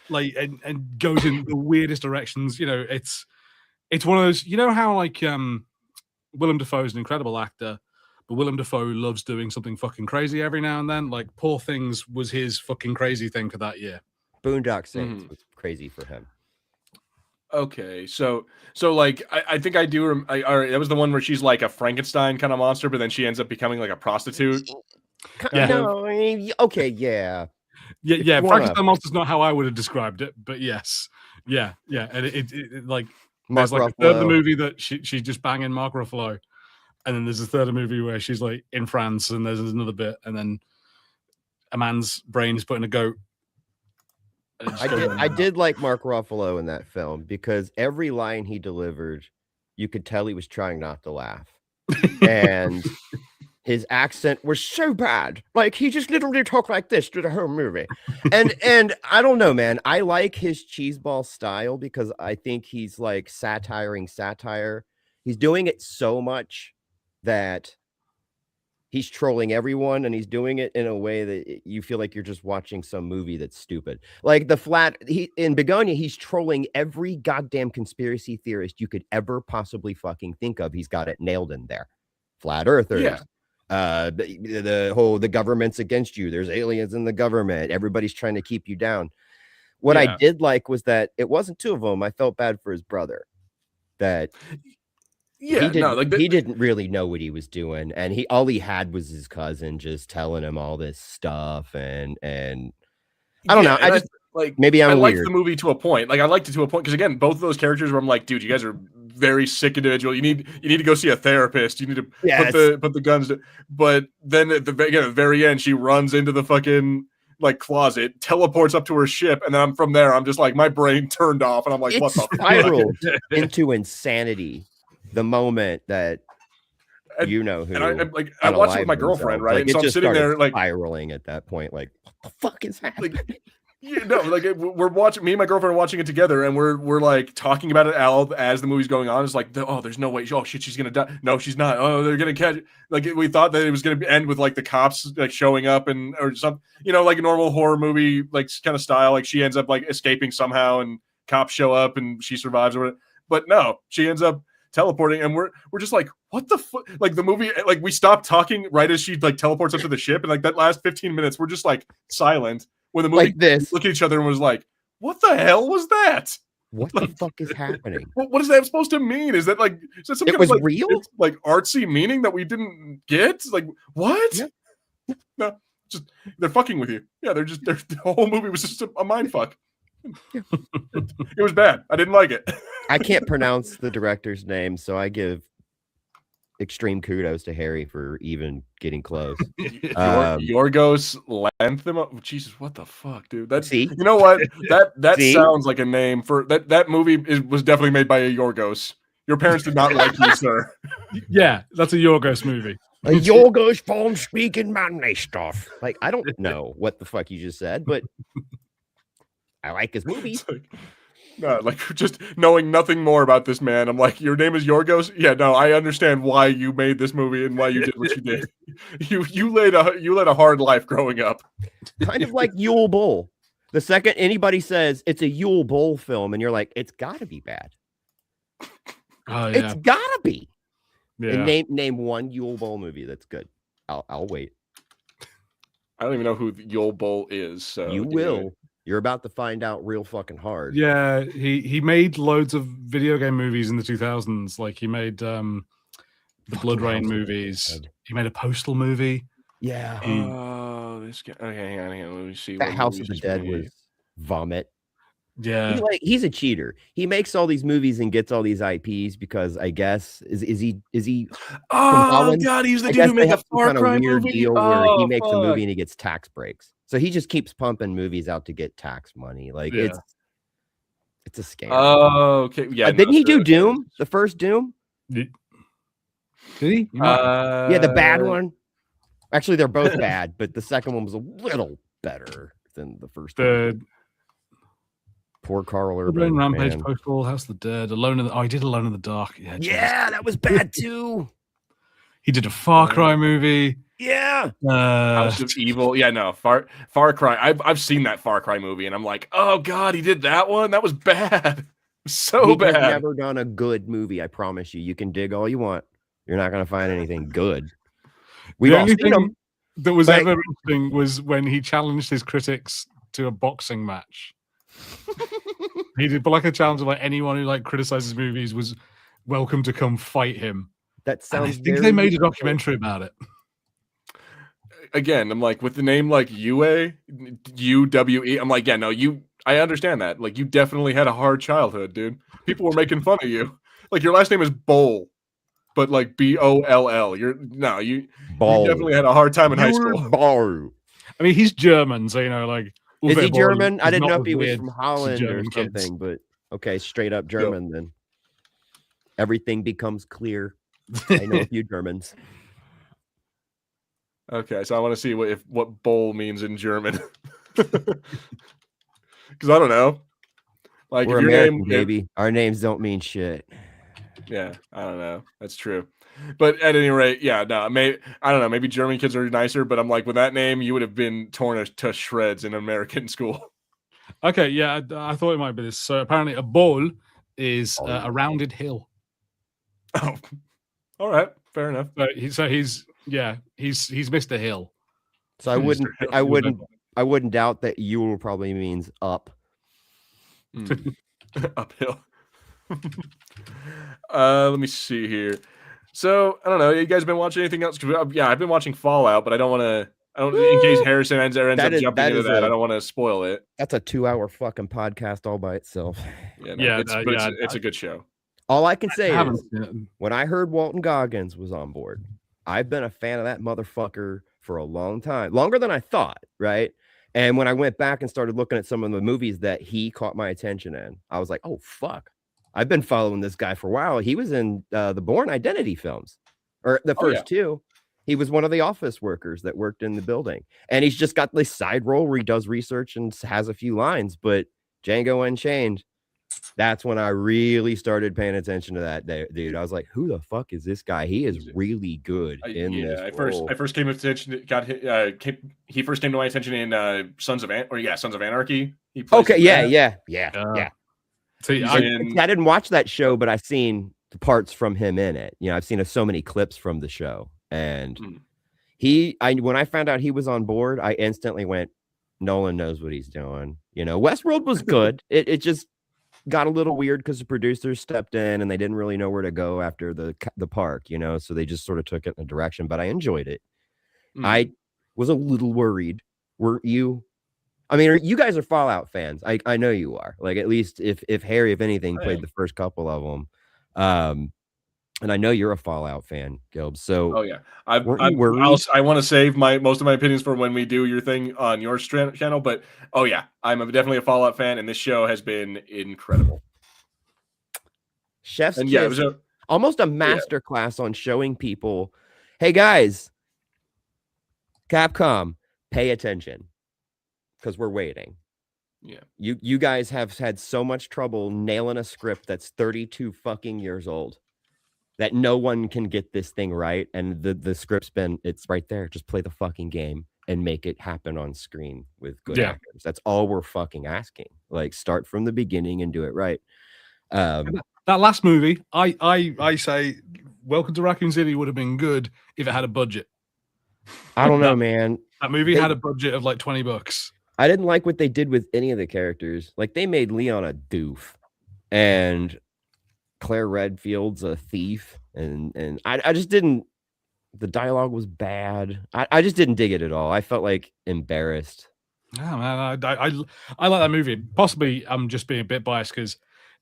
Like, and goes in the weirdest directions. You know, it's one of those, you know how like Willem Dafoe is an incredible actor, but Willem Dafoe loves doing something fucking crazy every now and then. Like Poor Things was his fucking crazy thing for that year. Boondock Saints was crazy for him. Okay, so like I think I do. That was the one where she's like a Frankenstein kind of monster, but then she ends up becoming like a prostitute. Yeah. No, okay, yeah. Frankenstein monster's not how I would have described it, but yes, yeah, and it like Mark there's like Ruffalo. a third of the movie that she's just banging Mark Ruffalo, and then there's a third of the movie where she's like in France, and there's another bit, and then a man's brain is put in a goat. I did like Mark Ruffalo in that film because every line he delivered, you could tell he was trying not to laugh. And his accent was so bad. Like he just literally talked like this through the whole movie. And I don't know, man. I like his cheeseball style because I think he's like satiring satire. He's doing it so much that he's trolling everyone, and he's doing it in a way that you feel like you're just watching some movie that's stupid. Like in Bugonia, he's trolling every goddamn conspiracy theorist you could ever possibly fucking think of. He's got it nailed in there. Flat earthers. Yeah. The government's against you. There's aliens in the government. Everybody's trying to keep you down. What I did like was that it wasn't two of them. I felt bad for his brother. That he didn't really know what he was doing, and all he had was his cousin just telling him all this stuff, and I don't know. Maybe I'm weird. I liked the movie to a point. Like I liked it to a point because again, both of those characters where I'm like, dude, you guys are very sick individual. You need to go see a therapist. You need to put the guns to, but then at the very end, she runs into the fucking like closet, teleports up to her ship, and then from there, I'm just like my brain turned off, and I'm like, what the spiraled into insanity. The moment that you know who, and I watched it with my girlfriend, right? Like, and so I'm sitting there like spiraling at that point, like what the fuck is happening? We're watching. Me and my girlfriend are watching it together, and we're like talking about it as the movie's going on. It's like, oh, there's no way. Oh shit, she's gonna die. No, she's not. Oh, they're gonna catch. Like we thought that it was gonna end with like the cops like showing up or something. You know, like a normal horror movie like kind of style. Like she ends up like escaping somehow, and cops show up, and she survives or whatever. But no, she ends up teleporting, and we're just like, what the fuck? Like the movie, like we stopped talking right as she like teleports up to the ship, and like that last 15 minutes, we're just like silent when the movie like this. Look at each other and was like, what the hell was that? What the fuck is happening? What is that supposed to mean? Is that some kind of like real, like artsy meaning that we didn't get? Like what? Yeah. No, just they're fucking with you. Yeah, the whole movie was just a mind fuck. It was bad. I didn't like it. I can't pronounce the director's name, so I give extreme kudos to Harry for even getting close. Yorgos Lanthimos. Jesus, what the fuck, dude? You know what? That sounds like a name for that movie. Was definitely made by a Yorgos. Your parents did not like you, sir. Yeah, that's a Yorgos movie. A Yorgos phone speaking manly stuff. Like I don't know what the fuck you just said, but I like his movies. No, like just knowing nothing more about this man, I'm like, your name is Yorgos? Yeah, no, I understand why you made this movie and why you did what you did. You led a hard life growing up. Kind of like Yule Bowl. The second anybody says it's a Yule Bowl film, and you're like, it's gotta be bad. Oh yeah. It's gotta be. Yeah. And name one Yule Bowl movie that's good. I'll wait. I don't even know who Yule Bowl is. So you will. You're about to find out real fucking hard. Yeah, he made loads of video game movies in the 2000s. Like he made the Blood Rain movies. He made a Postal movie. Yeah. Oh, this guy. Okay, hang on. Let me see. That what House of movies the he's Dead made. was vomit. Yeah, He's a cheater. He makes all these movies and gets all these IPs because I guess is he Oh Holland? God, he's the I dude guess who they made have the some Far kind of Cry weird movie. deal where he makes a fuck. movie and he gets tax breaks. So he just keeps pumping movies out to get tax money. Like Yeah. it's a scam. Oh, okay. Yeah. Didn't he do okay. Doom? The first Doom? did he? You might have. Yeah, the bad one. Actually, they're both bad, but the second one was a little better than the first one. The Poor Carl Blood Urban. Rain, Rampage, Man. Postal, House of the Dead, Alone in the. Oh, he did Alone in the Dark. Yeah, Jesus. Yeah, that was bad too. He did a Far Cry movie. Yeah. House of Evil. Yeah, no. Far Cry. I've seen that Far Cry movie, and I'm like, oh God, he did that one. That was bad. So He bad. has never done a good movie. I promise you. You can dig all you want. You're not going to find anything good. We've The all only seen them. thing that was but- ever interesting was when he challenged his critics to a boxing match. He did like a challenge of like anyone who like criticizes movies was welcome to come fight him. That And I sounds think very they made a difficult. documentary about it. Again, I'm like, with the name like UA, UWE, I'm like, yeah, no, I understand that. Like, you definitely had a hard childhood, dude. People were making fun of you. Like, your last name is Boll, but like Boll. You definitely had a hard time in high school. Ball. I mean, he's German, so you know, like Is he Uwe Boll German? I is didn't not know if as he was weird from to Holland or German kids. something, but okay, straight up German then. Everything becomes clear. I know a few Germans. Okay, so I want to see what bowl means in German. Because I don't know. Like, We're if your American, name, baby. Our names don't mean shit. yeah, I don't know. That's true. But at any rate, yeah, no, I don't know. Maybe German kids are nicer, but I'm like, with that name, you would have been torn to shreds in American school. Okay, yeah, I thought it might be this. So apparently, a bowl is a rounded hill. Oh, all right, fair enough. So he's Mr. Hill. So I Mr. wouldn't Hill. I wouldn't doubt that Yule probably means up. Uphill. Let me see here. So I don't know. You guys been watching anything else? Yeah, I've been watching Fallout, but I don't want to. In case Harrison ends up jumping into that, I don't want to spoil it. That's a 2-hour fucking podcast all by itself. Yeah, it's a good show. All I can say I haven't is seen it. when I heard Walton Goggins was on board, I've been a fan of that motherfucker for a long time, longer than I thought, right? And when I went back and started looking at some of the movies that he caught my attention in, I was like, oh, fuck. I've been following this guy for a while. He was in the Bourne Identity films, or the first two. He was one of the office workers that worked in the building. And he's just got this side role where he does research and has a few lines. But Django Unchained, that's when I really started paying attention to that dude. I was like, who the fuck is this guy? He is really good in this role. I first came to attention. He first came to my attention in Sons of Anarchy. He plays Yeah. See, I didn't watch that show, but I've seen the parts from him in it. You know, I've seen so many clips from the show. And when I found out he was on board, I instantly went, Nolan knows what he's doing. You know, Westworld was good. It just got a little weird because the producers stepped in and they didn't really know where to go after the park, you know, so they just sort of took it in a direction, but I enjoyed it. I was a little worried. Weren't you? I mean, you guys are Fallout fans. I know you are. Like, at least if Harry, if anything, played the first couple of them. And I know you're a Fallout fan, Gilb. So, I want to save most of my opinions for when we do your thing on your channel. But I'm definitely a Fallout fan, and this show has been incredible. Chef's Kiss, it was almost a master class on showing people, hey guys, Capcom, pay attention because we're waiting. Yeah, you guys have had so much trouble nailing a script that's 32 fucking years old. That no one can get this thing right, and the script's it's right there. Just play the fucking game and make it happen on screen with good actors. That's all we're fucking asking. Like, start from the beginning and do it right. That last movie, I say, Welcome to Raccoon City would have been good if it had a budget. I don't know, man. That movie had a budget of like $20. I didn't like what they did with any of the characters. Like they made Leon a doof, and Claire Redfield's a thief, and I just didn't. The dialogue was bad. I just didn't dig it at all. I felt like embarrassed. Oh man, I like that movie. Possibly I'm just being a bit biased because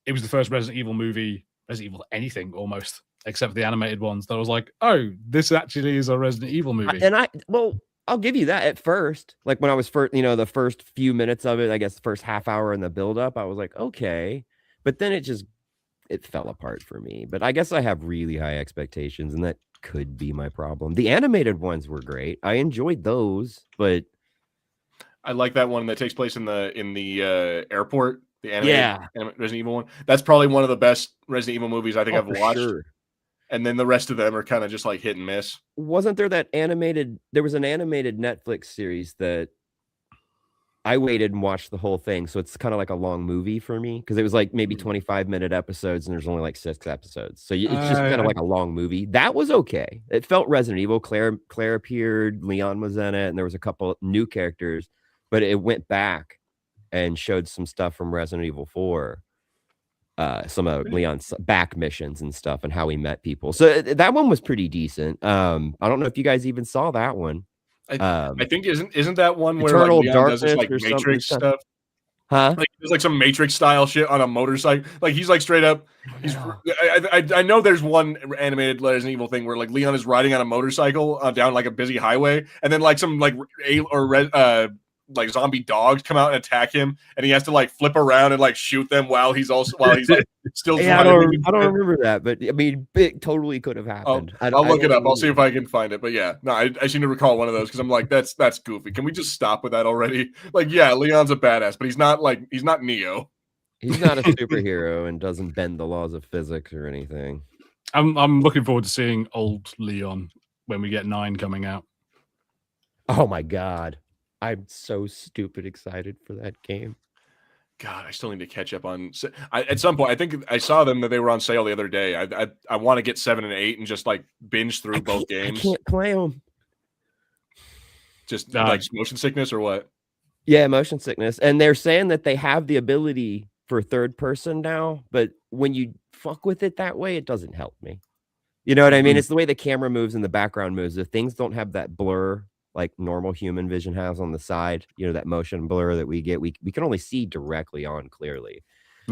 it was the first Resident Evil movie, Resident Evil anything almost, except for the animated ones. That I was like, oh, this actually is a Resident Evil movie. Well, I'll give you that at first. Like when I was first, the first few minutes of it, I guess the first half hour in the build up, I was like, okay. But then it fell apart for me. But I guess I have really high expectations, and that could be my problem. The animated ones were great. I enjoyed those, but I like that one that takes place in the airport. The animated Resident Evil one. That's probably one of the best Resident Evil movies I think I've watched. Sure. And then the rest of them are kind of just like hit and miss. Wasn't there there was an animated Netflix series that I waited and watched the whole thing. So it's kind of like a long movie for me because it was like maybe 25-minute episodes and there's only like 6 episodes. So it's just kind of like a long movie. That was okay. It felt Resident Evil. Claire appeared, Leon was in it, and there was a couple new characters, but it went back and showed some stuff from Resident Evil 4. Some of Leon's back missions and stuff and how he met people. So that one was pretty decent. I don't know if you guys even saw that one. I think isn't that one where Eternal like Leon Darkness does this like or Matrix stuff? Huh? Like there's like some Matrix style shit on a motorcycle. Like he's like straight up. I know there's one animated Resident Evil thing where like Leon is riding on a motorcycle down like a busy highway, and then like some like like zombie dogs come out and attack him, and he has to like flip around and like shoot them while he's like still. Yeah, I don't remember that, but I mean, it totally could have happened. I'll look it up. I'll see if I can find it. But yeah, no, I seem to recall one of those because I'm like, that's goofy. Can we just stop with that already? Like, yeah, Leon's a badass, but he's not Neo. He's not a superhero and doesn't bend the laws of physics or anything. I'm looking forward to seeing old Leon when we get 9 coming out. Oh my god. I'm so stupid excited for that game. God, I still need to catch up on. At some point, I think I saw them that they were on sale the other day. I want to get 7 and 8 and just like binge through both games. I can't play them. Just like motion sickness or what? Yeah, motion sickness. And they're saying that they have the ability for third person now, but when you fuck with it that way, it doesn't help me. You know what I mean? It's the way the camera moves and the background moves. If things don't have that blur like normal human vision has on the side, that motion blur that we get, we can only see directly on clearly.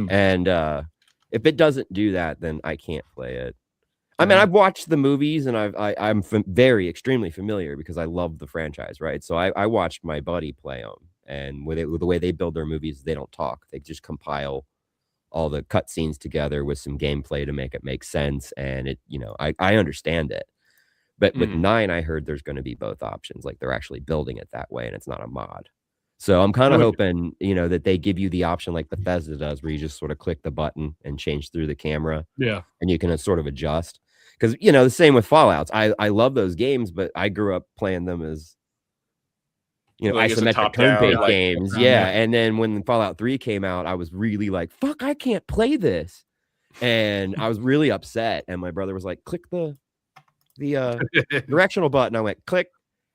And if it doesn't do that, then I can't play it. I mean, I've watched the movies and I'm very extremely familiar because I love the franchise, right? So I watched my buddy play them, and with the way they build their movies, they don't talk. They just compile all the cutscenes together with some gameplay to make it make sense. And it, I understand it. But with 9, I heard there's going to be both options. Like they're actually building it that way and it's not a mod. So I'm kind of hoping, that they give you the option like Bethesda does, where you just sort of click the button and change through the camera. Yeah. And you can sort of adjust. Because, the same with Fallouts. I love those games, but I grew up playing them as, like isometric turn-based games. Yeah. And then when Fallout 3 came out, I was really like, fuck, I can't play this. And I was really upset. And my brother was like, click the directional button. I went click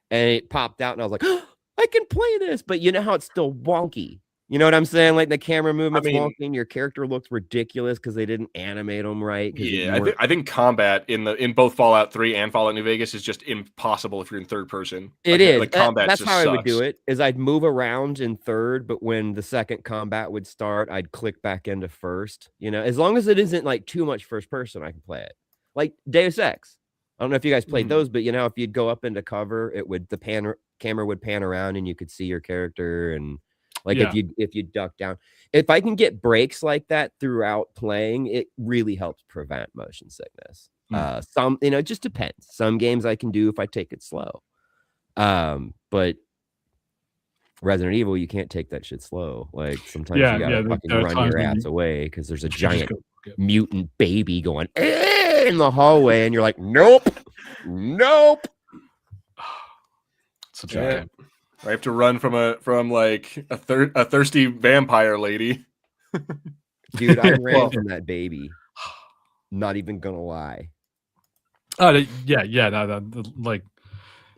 and it popped out and I was like, oh, I can play this. But you know how it's still wonky. You know what I'm saying? Like the camera movement's wonky and your character looks ridiculous because they didn't animate them right. Yeah, I think combat in both Fallout 3 and Fallout New Vegas is just impossible if you're in third person. It is. Like combat that's how sucks. I would do it. Is I'd move around in third, but when the second combat would start, I'd click back into first. As long as it isn't like too much first person, I can play it. Like Deus Ex. I don't know if you guys played those, but if you'd go up into cover, the camera would pan around and you could see your character. And like if you duck down, if I can get breaks like that throughout playing, it really helps prevent motion sickness. Some, it just depends. Some games I can do if I take it slow. But Resident Evil, you can't take that shit slow. Like sometimes you gotta fucking run your ass away because there's a giant mutant baby going in the hallway, and you're like, nope. Such a I have to run from a thirsty vampire lady. Dude, I ran from that baby. Not even gonna lie. Oh yeah, no, like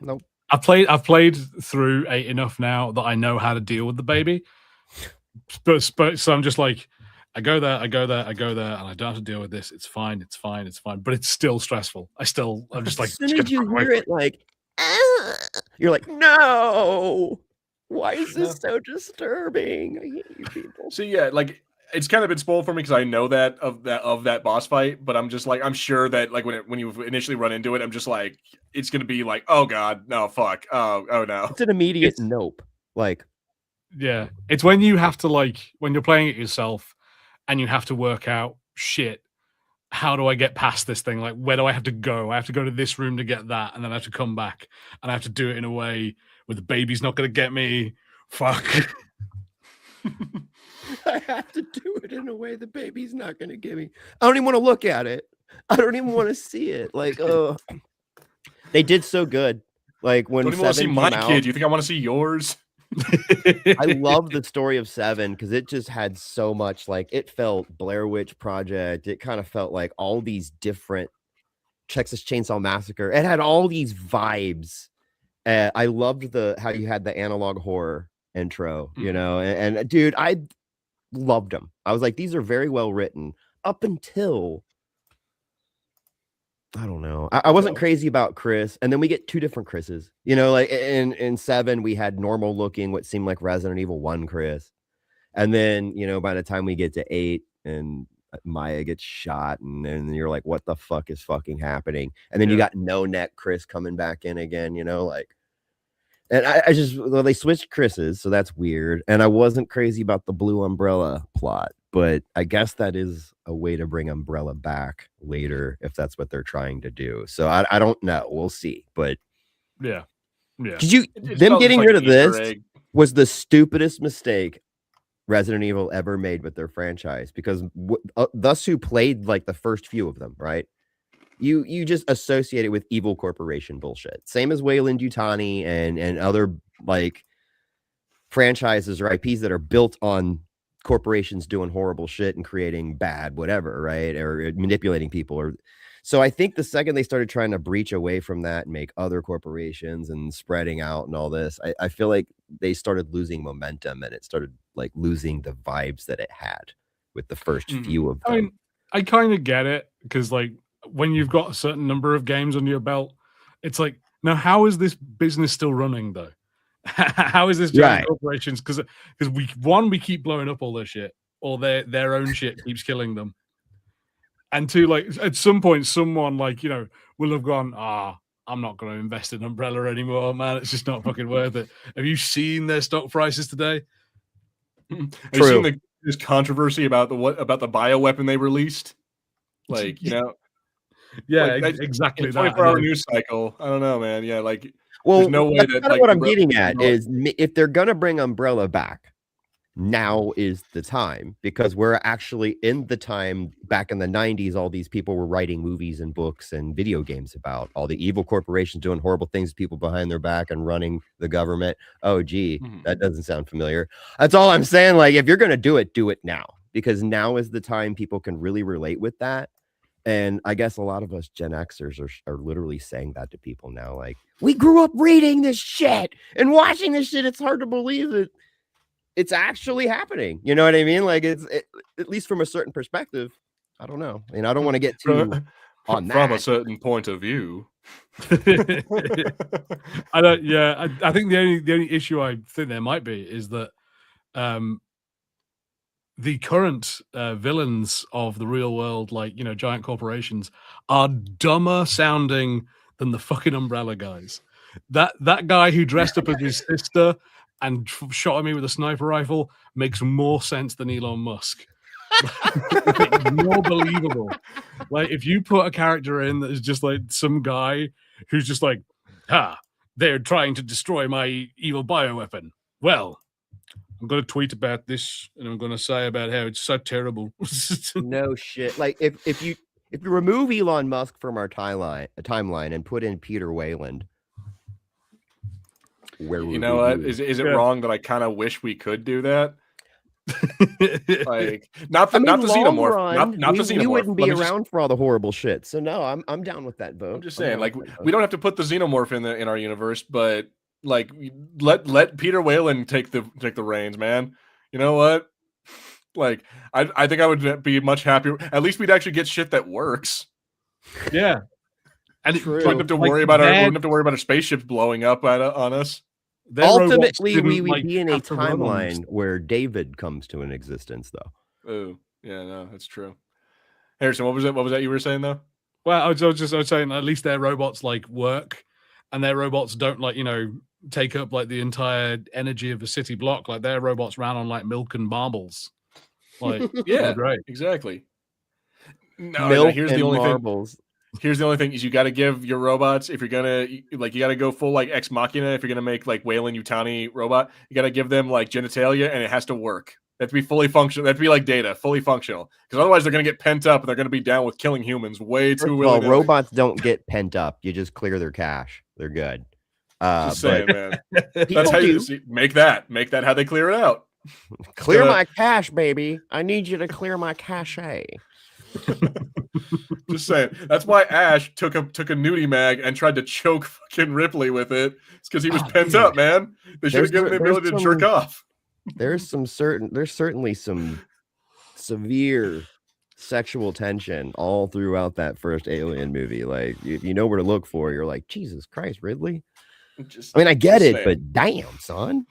nope. I've played through 8 enough now that I know how to deal with the baby. But so I'm just like, I go there, and I don't have to deal with this. It's fine. But it's still stressful. I'm just like, As soon as you hear it, like, you're like, no. Why is this so disturbing? I hate you people. So yeah, like it's kind of been spoiled for me because I know that of that boss fight, but I'm just like, I'm sure that like when you initially run into it, I'm just like, it's gonna be like, oh god, no, fuck, oh no. It's an immediate nope. Like, yeah, it's when you have to when you're playing it yourself, and you have to work out shit. How do I get past this thing? Like, where do I have to go? I have to go to this room to get that, and then I have to come back, and I have to do it in a way where the baby's not going to get me. Fuck. I have to do it in a way the baby's not going to get me. I don't even want to look at it. I don't even want to see it. Like, oh, they did so good. Like when I don't even want to see my kid. Do you think I want to see yours? I love the story of 7 because it just had so much, like, it felt Blair Witch Project. It kind of felt like all these different Texas Chainsaw Massacre. It had all these vibes. I loved how you had the analog horror intro, you know, and dude, I loved them. I was like, these are very well written up until I don't know. I wasn't crazy about Chris, and then we get 2 different Chris's. You know, like in 7, we had normal looking, what seemed like Resident Evil 1 Chris, and then you know by the time we get to 8, and Maya gets shot, and then you're like, what the fuck is fucking happening? And then you got No Neck Chris coming back in again. You know, like, and I just they switched Chris's, so that's weird. And I wasn't crazy about the Blue Umbrella plot. But I guess that is a way to bring Umbrella back later if that's what they're trying to do. So I don't know. We'll see. But yeah. Did them getting rid of this was the stupidest mistake Resident Evil ever made with their franchise, because thus who played like the first few of them, right? You just associate it with evil corporation bullshit. Same as Wayland Yutani and other like franchises or IPs that are built on corporations doing horrible shit and creating bad whatever, right? Or manipulating people. Or so I think the second they started trying to breach away from that and make other corporations and spreading out and all this, I feel like they started losing momentum, and it started like losing the vibes that it had with the first few of them. I mean, I kind of get it, because like when you've got a certain number of games under your belt, it's like, now how is this business still running though? How is this giant corporations? Because we keep blowing up all their shit, or their own shit keeps killing them. And 2, like at some point, someone like, you know, will have gone, I'm not going to invest in Umbrella anymore, man. It's just not fucking worth it. Have you seen their stock prices today? Have you seen this controversy about the bioweapon they released? Like, you know, yeah, like, exactly. 24-hour news cycle. I don't know, man. Yeah, like. Well, there's no way that kind of what I'm getting at is if they're gonna bring Umbrella back, now is the time, because we're actually in the time back in the 90s. All these people were writing movies and books and video games about all the evil corporations doing horrible things to people behind their back and running the government. Oh, gee, that doesn't sound familiar. That's all I'm saying. Like, if you're gonna do it now, because now is the time people can really relate with that. And I guess a lot of us Gen Xers are literally saying that to people now. Like, we grew up reading this shit and watching this shit. It's hard to believe that it's actually happening. You know what I mean? Like, at least from a certain perspective. I don't know. I mean, I don't want to get too on that. From a certain point of view. I don't. Yeah, I think the only issue I think there might be is that the current villains of the real world, like, you know, giant corporations, are dumber sounding than the fucking Umbrella guys. That guy who dressed up as his sister and shot at me with a sniper rifle makes more sense than Elon Musk. It's more believable. Like, if you put a character in that is just like some guy who's just like, they're trying to destroy my evil bioweapon. Well, I'm going to tweet about this, and I'm going to say about how it's so terrible. No shit. Like, if you remove Elon Musk from our timeline and put in Peter Wayland, you know what? Is it wrong that I kind of wish we could do that? Like not the I mean, not the long xenomorph, run, not the we xenomorph. wouldn't Let be me just, around for all the horrible shit. So no, I'm down with that vote. I'm just I'm saying, down like with that we vote. don't have to put the xenomorph in our universe, but like let Peter Whalen take the reins, man. You know what? Like I think I would be much happier. At least we'd actually get shit that works. Yeah, and True. We wouldn't have to worry about our spaceships blowing up on us. their robots Ultimately, we didn't, would like, be in a have to run on timeline where David comes to an existence, though. Oh, yeah, no, that's true. Harrison, what was that you were saying though? Well, I was saying at least their robots like work, and their robots don't like take up like the entire energy of a city block. Like their robots ran on like milk and marbles. Like Yeah, great. exactly. No, Milk here's and the only marbles. thing. Here's the only thing is you got to give your robots, if you're gonna like, you got to go full like Ex Machina. If you're gonna make like Weyland Yutani robot, you got to give them like genitalia, and it has to work. They have to be fully functional. They have to be like Data, fully functional, because otherwise they're gonna get pent up and they're gonna be down with killing humans way too Well, willy-nilly. robots don't get pent up. You just clear their cache. They're good. Just saying, man. People That's how you do. see, make that how they clear it out. Clear my cache, baby. I need you to clear my cache. Just saying. That's why Ash took a nudie mag and tried to choke fucking Ripley with it. It's because he was pent up, man. They should have given him the ability to jerk off. There's certainly some severe sexual tension all throughout that first Alien movie. Like, if you know where to look for, you're like, Jesus Christ, Ridley. I mean, I get it, but damn, son.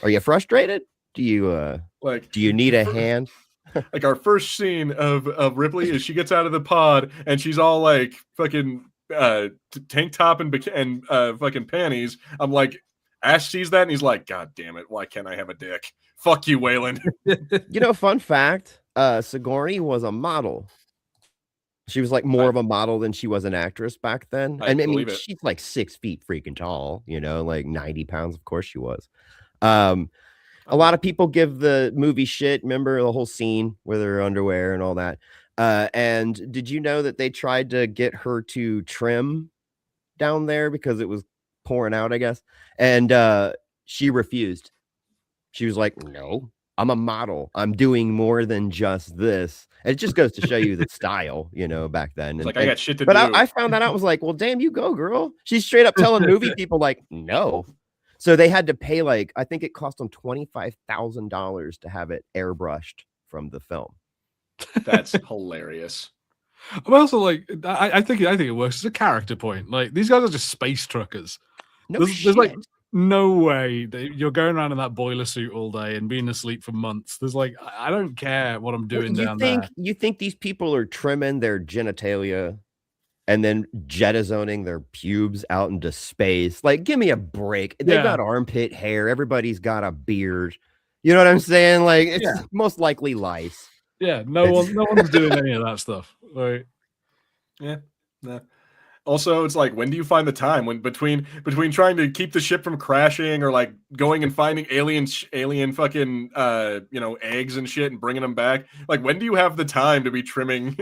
Are you frustrated? Do you need a hand? Like our first scene of Ripley is she gets out of the pod and she's all like fucking tank top and fucking panties. I'm like, Ash sees that and he's like, God damn it, why can't I have a dick? Fuck you, Wayland. Fun fact, Sigourney was a model. She was like more of a model than she was an actress back then. I mean, she's like 6 feet freaking tall, like 90 pounds. Of course she was. A lot of people give the movie shit. Remember the whole scene with her underwear and all that. And did you know that they tried to get her to trim down there because it was pouring out, I guess. And she refused. She was like, no, I'm a model. I'm doing more than just this. And it just goes to show you the style, back then. I got shit to do. But I found that out, was like, well, damn, you go, girl. She's straight up telling movie people like, no. So they had to pay I think it cost them $25,000 to have it airbrushed from the film. That's hilarious. I'm also like, I think it works as a character point. Like, these guys are just space truckers. There's like no way that you're going around in that boiler suit all day and being asleep for months. There's like, I don't care what I'm doing down there. You think these people are trimming their genitalia and then jettisoning their pubes out into space? Like, give me a break. They've got armpit hair. Everybody's got a beard. You know what I'm saying? Like, it's most likely lice. Yeah, no one's doing any of that stuff. Right? Yeah. No. Also, it's like, when do you find the time when between trying to keep the ship from crashing or like going and finding alien fucking eggs and shit and bringing them back? Like, when do you have the time to be trimming?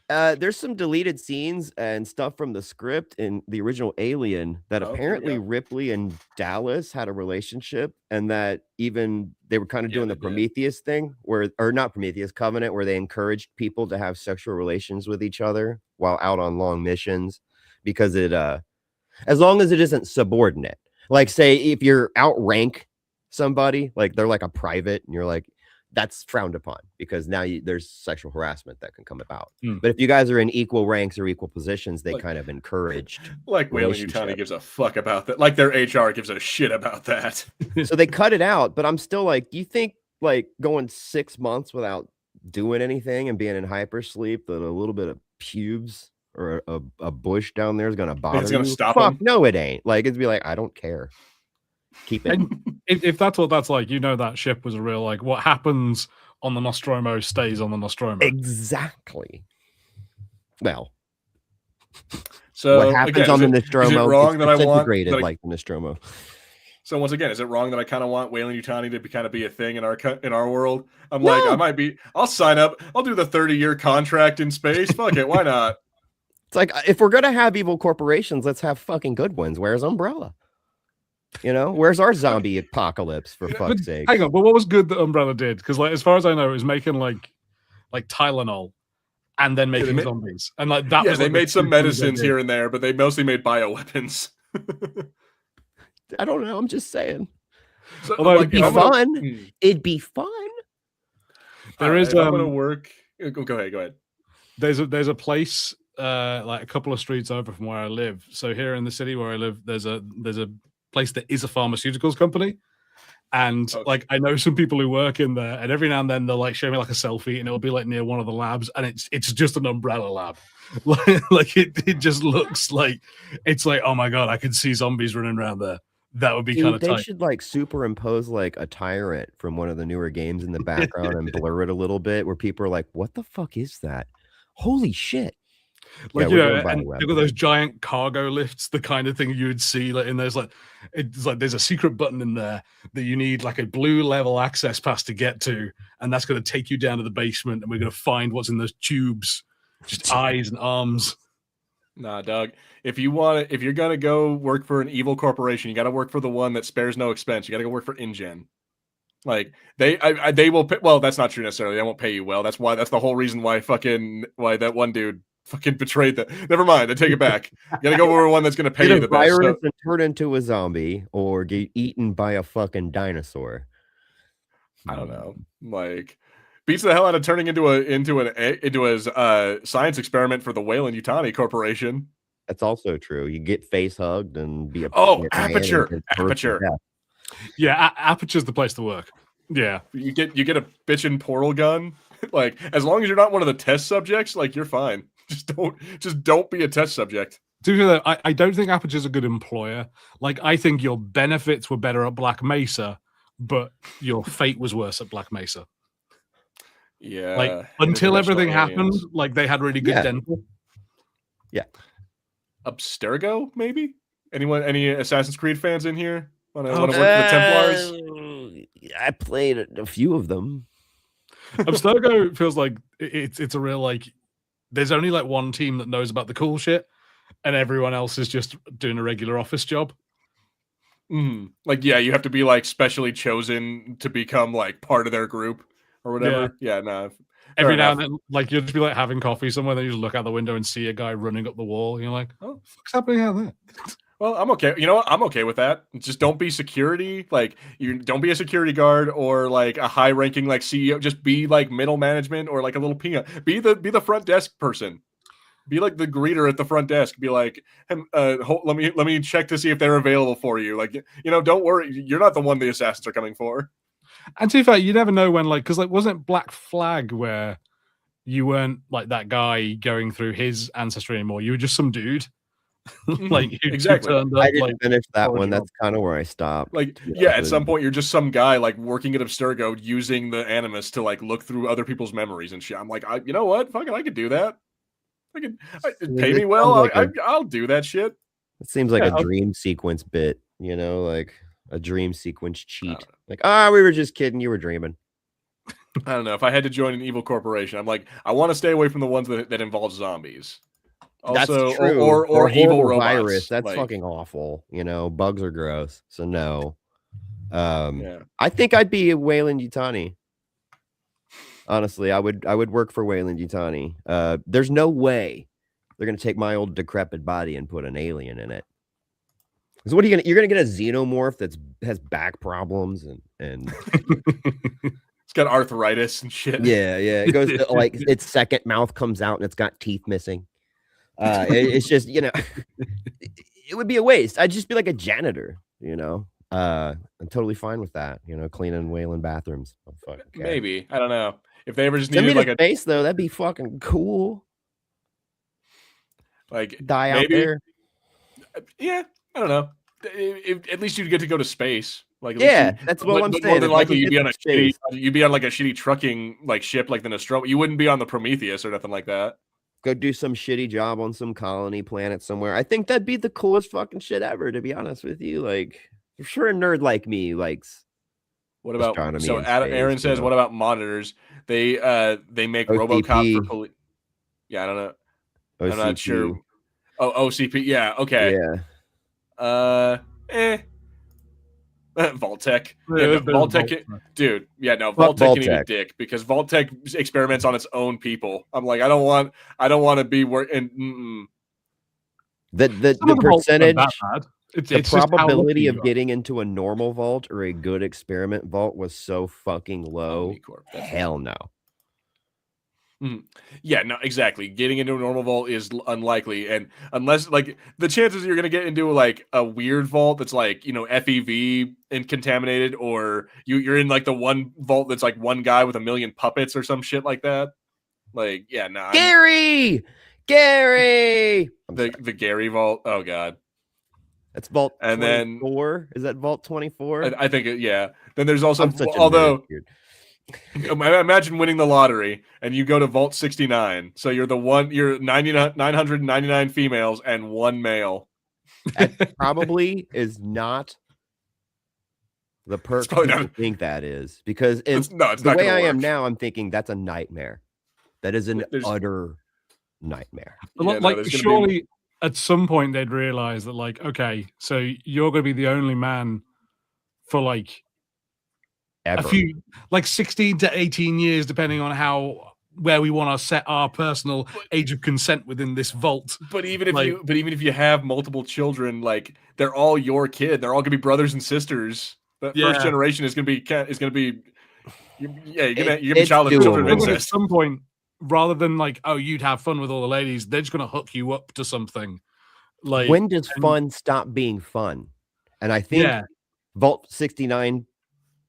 There's some deleted scenes and stuff from the script in the original Alien that apparently Ripley and Dallas had a relationship, and that even they were kind of doing the Prometheus thing, not Prometheus, Covenant, where they encouraged people to have sexual relations with each other while out on long missions, because it as long as it isn't subordinate. Like, say if you're outrank somebody, like they're like a private and you're like, that's frowned upon, because now there's sexual harassment that can come about. But if you guys are in equal ranks or equal positions, they kind of encouraged. Like, Weyland Yutani gives a fuck about that. Like, their HR gives a shit about that. So they cut it out. But I'm still like, do you think like going 6 months without doing anything and being in hypersleep that a little bit of pubes or a bush down there is going to bother you? It's going to stop them? No, it ain't. Like, it'd be like, I don't care. Keep it. And if that's what that's like, that ship was a real, like, what happens on the Nostromo stays on the Nostromo. Exactly. Well, so what happens on the Nostromo is it wrong that I want like the Nostromo? So once again, is it wrong that I kind of want Weyland Yutani to kind of be a thing in our world? I'm like, I'll sign up. I'll do the 30-year contract in space. Fuck it, why not? It's like, if we're gonna have evil corporations, let's have fucking good ones. Where's Umbrella? You know, where's our zombie apocalypse for fuck's sake? Hang on, but what was good that Umbrella did? Because like, as far as I know, it was making like Tylenol and then making zombies, and like that. Yeah, was they like made some medicines here and there, but they mostly made bioweapons. I don't know. I'm just saying. So, although it'd be fun. It'd be fun. There is. I'm gonna work. Go ahead. There's a place like a couple of streets over from where I live. So here in the city where I live, there's a place that is a pharmaceuticals company. And like I know some people who work in there, and every now and then they'll like show me like a selfie, and it'll be like near one of the labs, and it's just an Umbrella lab. like it just looks like it's like, oh my god, I can see zombies running around there. That would be kind of tight. They should like superimpose like a tyrant from one of the newer games in the background and blur it a little bit, where people are like, "What the fuck is that? Holy shit!" Like, yeah, and look at those giant cargo lifts, the kind of thing you would see like in those, like it's like there's a secret button in there that you need like a blue level access pass to get to, and that's going to take you down to the basement, and we're going to find what's in those tubes, just eyes and arms. Nah, Doug. If you're gonna go work for an evil corporation, you got to work for the one that spares no expense. You got to go work for InGen. Like they will pay, well, that's not true necessarily. They won't pay you well. That's the whole reason why that one dude fucking betrayed that. Never mind. I take it back. You gotta go for one that's gonna pay you the best. Virus and turn into a zombie or get eaten by a fucking dinosaur. I don't know. Like beats the hell out of turning into a science experiment for the Weyland-Yutani Corporation. That's also true. You get face hugged and be a Aperture. Yeah, Aperture's the place to work. Yeah, you get a bitchin' portal gun. Like as long as you're not one of the test subjects, like you're fine. Just don't be a test subject. To be fair, I don't think Aperture's a good employer. Like I think your benefits were better at Black Mesa, but your fate was worse at Black Mesa. Yeah. Like until everything happened, like they had really good dental. Yeah. Abstergo, maybe? Any Assassin's Creed fans in here? Want to work for the Templars? I played a few of them. Abstergo feels like it's a real like there's only like one team that knows about the cool shit, and everyone else is just doing a regular office job. Like, yeah, you have to be like specially chosen to become like part of their group or whatever. Yeah, no. Every now and then, like you'll just be like having coffee somewhere, then you just look out the window and see a guy running up the wall, and you're like, "Oh, what's happening out there?" Well, I'm okay. You know what? I'm okay with that. Just don't be security. Like you don't be a security guard or like a high-ranking like CEO. Just be like middle management or like a little peanut. Be the front desk person. Be like the greeter at the front desk. Be like, let me check to see if they're available for you. Like, you know, don't worry. You're not the one the assassins are coming for. And to be fair, you never know when, like, because like wasn't Black Flag where you weren't like that guy going through his ancestry anymore? You were just some dude. Like exactly. I didn't finish that one. That's kind of where I stopped. Like, yeah, at some point you're just some guy like working at Abstergo using the Animus to like look through other people's memories and shit. I'm like, you know what? Fucking, I could do that. Pay me well. Like I'll do that shit. It seems like a dream sequence bit, you know, like a dream sequence cheat. Like, we were just kidding. You were dreaming. I don't know. If I had to join an evil corporation, I'm like, I want to stay away from the ones that involve zombies. Also, that's true. Or evil robots. Virus. That's like, fucking awful. You know, bugs are gross. So no. I think I'd be a Weyland-Yutani. Honestly, I would work for Weyland-Yutani. There's no way they're gonna take my old decrepit body and put an alien in it. So what are you're gonna get a xenomorph that has back problems and it's got arthritis and shit. Yeah. It goes like its second mouth comes out and it's got teeth missing. It's just, you know, it would be a waste. I'd just be like a janitor, you know. I'm totally fine with that, you know, cleaning Wayland bathrooms. Oh, fuck, okay. Maybe. I don't know. If they ever just needed like a face though, that'd be fucking cool. Like die out there. Yeah, I don't know. At least you'd get to go to space. Like, that's what I'm saying. More than likely, you'd be on like a shitty trucking like ship, like the Nostromo. You wouldn't be on the Prometheus or nothing like that. Go do some shitty job on some colony planet somewhere. I think that'd be the coolest fucking shit ever, to be honest with you. Like, for sure, a nerd like me likes. What about Aaron says, what about monitors? They make OCP. RoboCop for police. Yeah, I don't know. OCP. I'm not sure. Oh, OCP. Yeah. Okay. Yeah. Vault-Tech. Yeah, Yeah, no, there's a Vault-Tech, Vault. dude. Yeah, no, Fuck Vault-Tech can eat a Vault-Tech. dick because Vault-Tech experiments on its own people. I'm like, I don't want to be working. The Some of the vaults aren't percentage, that bad. the It's just how probability lucky of you are. getting into a normal vault or a good experiment vault was so fucking low. Omnicorp, that's Hell no. Yeah, no, exactly. Getting into a normal vault is unlikely, and unless like the chances you're gonna get into like a weird vault that's like FEV and contaminated, or you're in like the one vault that's like one guy with a million puppets or some shit like that. Like, yeah, no, Gary! the Gary vault. Oh god. That's vault And 24. Is that vault 24? I think yeah. Then there's also, I'm such a although nerd, dude. imagine winning the lottery and you go to Vault 69. So you're 999 females and one male. That probably is not the perk probably people not- think that is, because it's the not way gonna I am work. now, I'm thinking that's a nightmare. That is an There's- utter nightmare. Yeah, no, like there's gonna surely at some point they'd realize that, like, okay, so you're going to be the only man for like Ever. a few, like 16 to 18 years, depending on where we want to set our personal age of consent within this vault. But even if like- even if you have multiple children, like they're all your kid, they're all gonna be brothers and sisters. The Yeah. first generation is gonna be you're gonna be It's child of children of doable. At incest. some point, rather than like, oh, you'd have fun with all the ladies, they're just going to hook you up to something. Like, When does fun stop being fun? And I think yeah, Vault 69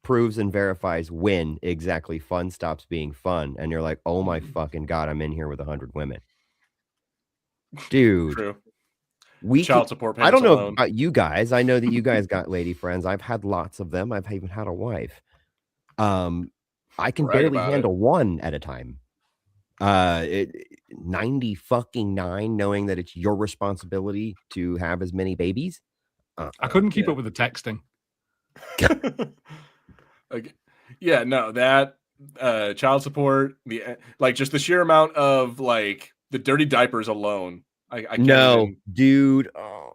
proves and verifies when exactly fun stops being fun. And you're like, oh my fucking God, I'm in here with 100 women. Dude, True. we Child could- support I payments don't know alone. about you guys. I know that you guys got lady friends. I've had lots of them. I've even had a wife. I can Brag barely about handle one at a time. 90 fucking 9, knowing that it's your responsibility to have as many babies. I couldn't keep up with the texting. Like, yeah, no, that child support, like just the sheer amount of like the dirty diapers alone. I can't No, even, dude. Oh.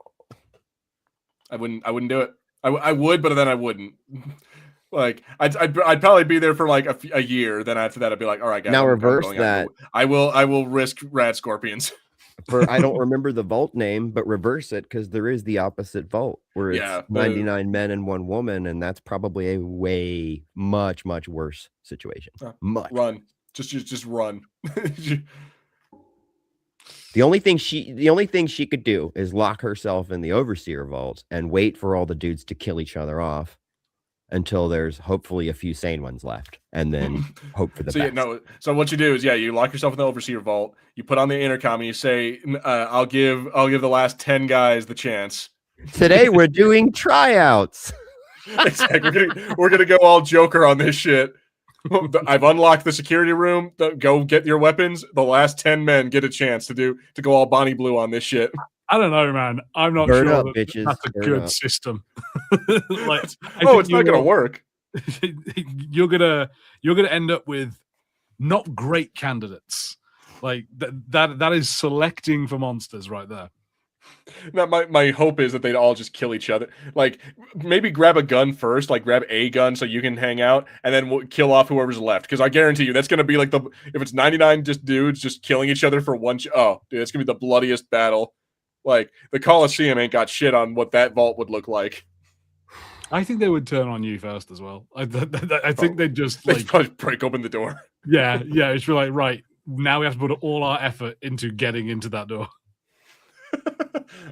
I wouldn't do it. I would, but then I wouldn't. Like I'd probably be there for like a year. Then after that, I'd be like, all right, guys. Now I'm reverse going. that. I will risk rat scorpions. I don't remember the vault name, but reverse it, because there is the opposite vault where it's Yeah, 99 men and 1 woman, and that's probably a way much worse situation. Much. Run, just run. The only thing she could do is lock herself in the overseer vault and wait for all the dudes to kill each other off until there's hopefully a few sane ones left, and then hope for the So best. yeah, no. So what you do is, you lock yourself in the overseer vault. You put on the intercom and you say, "I'll give the last 10 guys the chance." Today we're doing tryouts. Exactly. We're gonna go all Joker on this shit. I've unlocked the security room. Go get your weapons. The last 10 men get a chance to go all Bonnie Blue on this shit. I don't know, man. I'm not Burn sure up, that bitches. that's a Burn good up. system. Like, It's not gonna work. You're gonna end up with not great candidates. Like that is selecting for monsters right there. Now, my hope is that they'd all just kill each other. Like, maybe grab a gun first, like grab a gun so you can hang out, and then we'll kill off whoever's left. Because I guarantee you, that's gonna be like if it's 99 just dudes just killing each other for one. Oh, dude, it's gonna be the bloodiest battle. Like the Coliseum ain't got shit on what that vault would look like. I think they would turn on you first as well. I think they'd just They'd like, probably break open the door. yeah. It's like, right, now we have to put all our effort into getting into that door.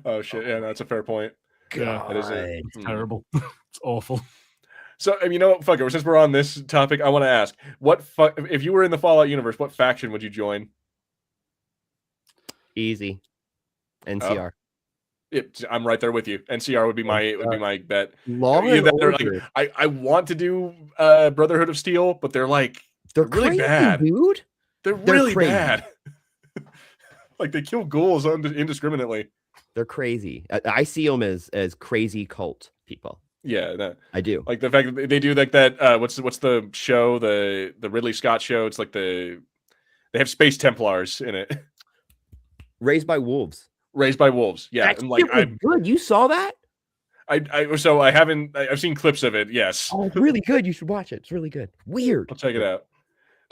Oh shit! Yeah, that's a fair point. Yeah, That is it's terrible. It's awful. So, you know what? Fuck it. Since we're on this topic, I want to ask: if you were in the Fallout universe, what faction would you join? Easy. NCR. I'm right there with you. NCR would be my bet. Law and Either, Order. like, I want to do Brotherhood of Steel, but they're like They're really crazy, bad. dude. They're really crazy. bad. Like they kill ghouls indiscriminately. They're crazy. I see them as crazy cult people. Yeah, no. I do. Like the fact that they do like that. What's the show? The Ridley Scott show. It's like they have Space Templars in it. Raised by Wolves. Raised by Wolves. Yeah, That and like shit was good. You saw that? So I haven't. I've seen clips of it. Yes, Oh, it's really good. You should watch it. It's really good. Weird. I'll check it out.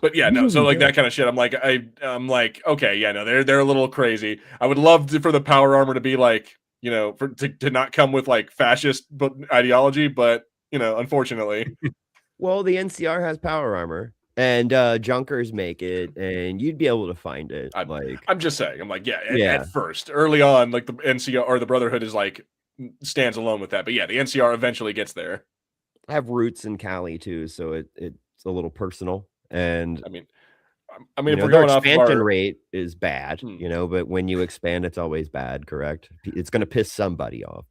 But yeah, no. So Really like good. that kind of shit. I'm like, okay, yeah, no, they're a little crazy. I would love for the power armor to be like, to not come with like fascist ideology, but unfortunately, Well, the NCR has power armor, and Junkers make it, and you'd be able to find it. I'm just saying. I'm like, yeah, Yeah. at first, early on, like the NCR or the Brotherhood is like stands alone with that. But yeah, the NCR eventually gets there. I have roots in Cali too, so it's a little personal. And I mean, if we're their going off of expansion our rate is bad, but when you expand, it's always bad, correct? It's going to piss somebody off.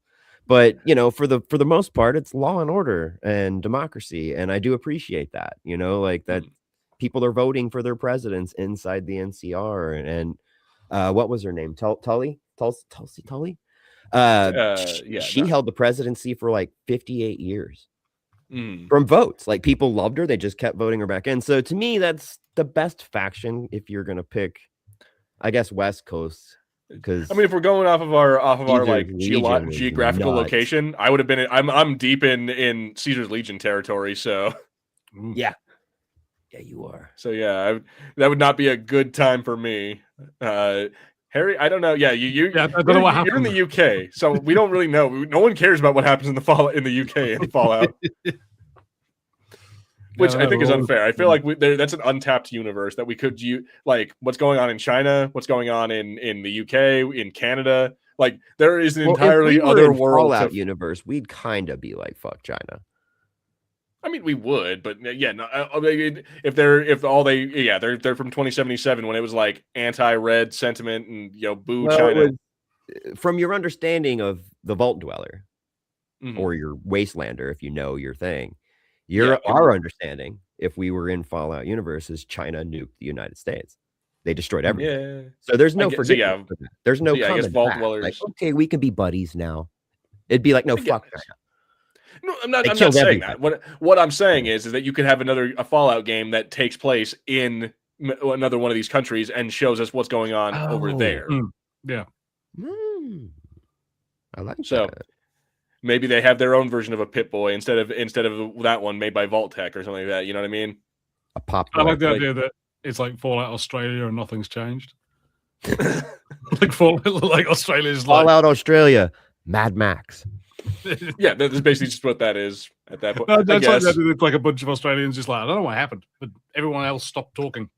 But for the most part, it's law and order and democracy, and I do appreciate that. Like that people are voting for their presidents inside the NCR, and what was her name? Tully. She held the presidency for like 58 years from votes. Like people loved her, they just kept voting her back in. So to me, that's the best faction if you're gonna pick, I guess, West Coast. Because if we're going off of our like Legion geographical location, I would have been. I'm deep in Caesar's Legion territory, so yeah, you are. So yeah, that would not be a good time for me. Harry, I don't know. Yeah, I don't know what happened. You're in the UK, so we don't really know. No one cares about what happens in the UK in Fallout. Which I think is unfair. I feel like that's an untapped universe that we could use, like what's going on in China, what's going on in the UK, in Canada. Like there is an entirely other world. Fallout universe, we'd kind of be like fuck China. I mean, we would, but yeah, no, they're from 2077 when it was like anti-red sentiment and boo China. From your understanding of the Vault Dweller or your Wastelander, if you know your thing. Our understanding, if we were in Fallout universe, is China nuked the United States. They destroyed everything. Yeah. So there's no forgiveness. There's no I guess Vault Dwellers. Like, okay, we can be buddies now. It'd be like, no, fuck China. No, I'm not saying that. What I'm saying is that you could have a Fallout game that takes place in another one of these countries and shows us what's going on over there. Yeah. I like that. Maybe they have their own version of a Pip-Boy instead of that one made by Vault Tech or something like that. You know what I mean? A pop. I like the idea that it's like Fallout Australia and nothing's changed. Like Australia's Fallout Australia, Mad Max. Yeah, that's basically just what that is at that point. No, it's like a bunch of Australians just like, I don't know what happened, but everyone else stopped talking.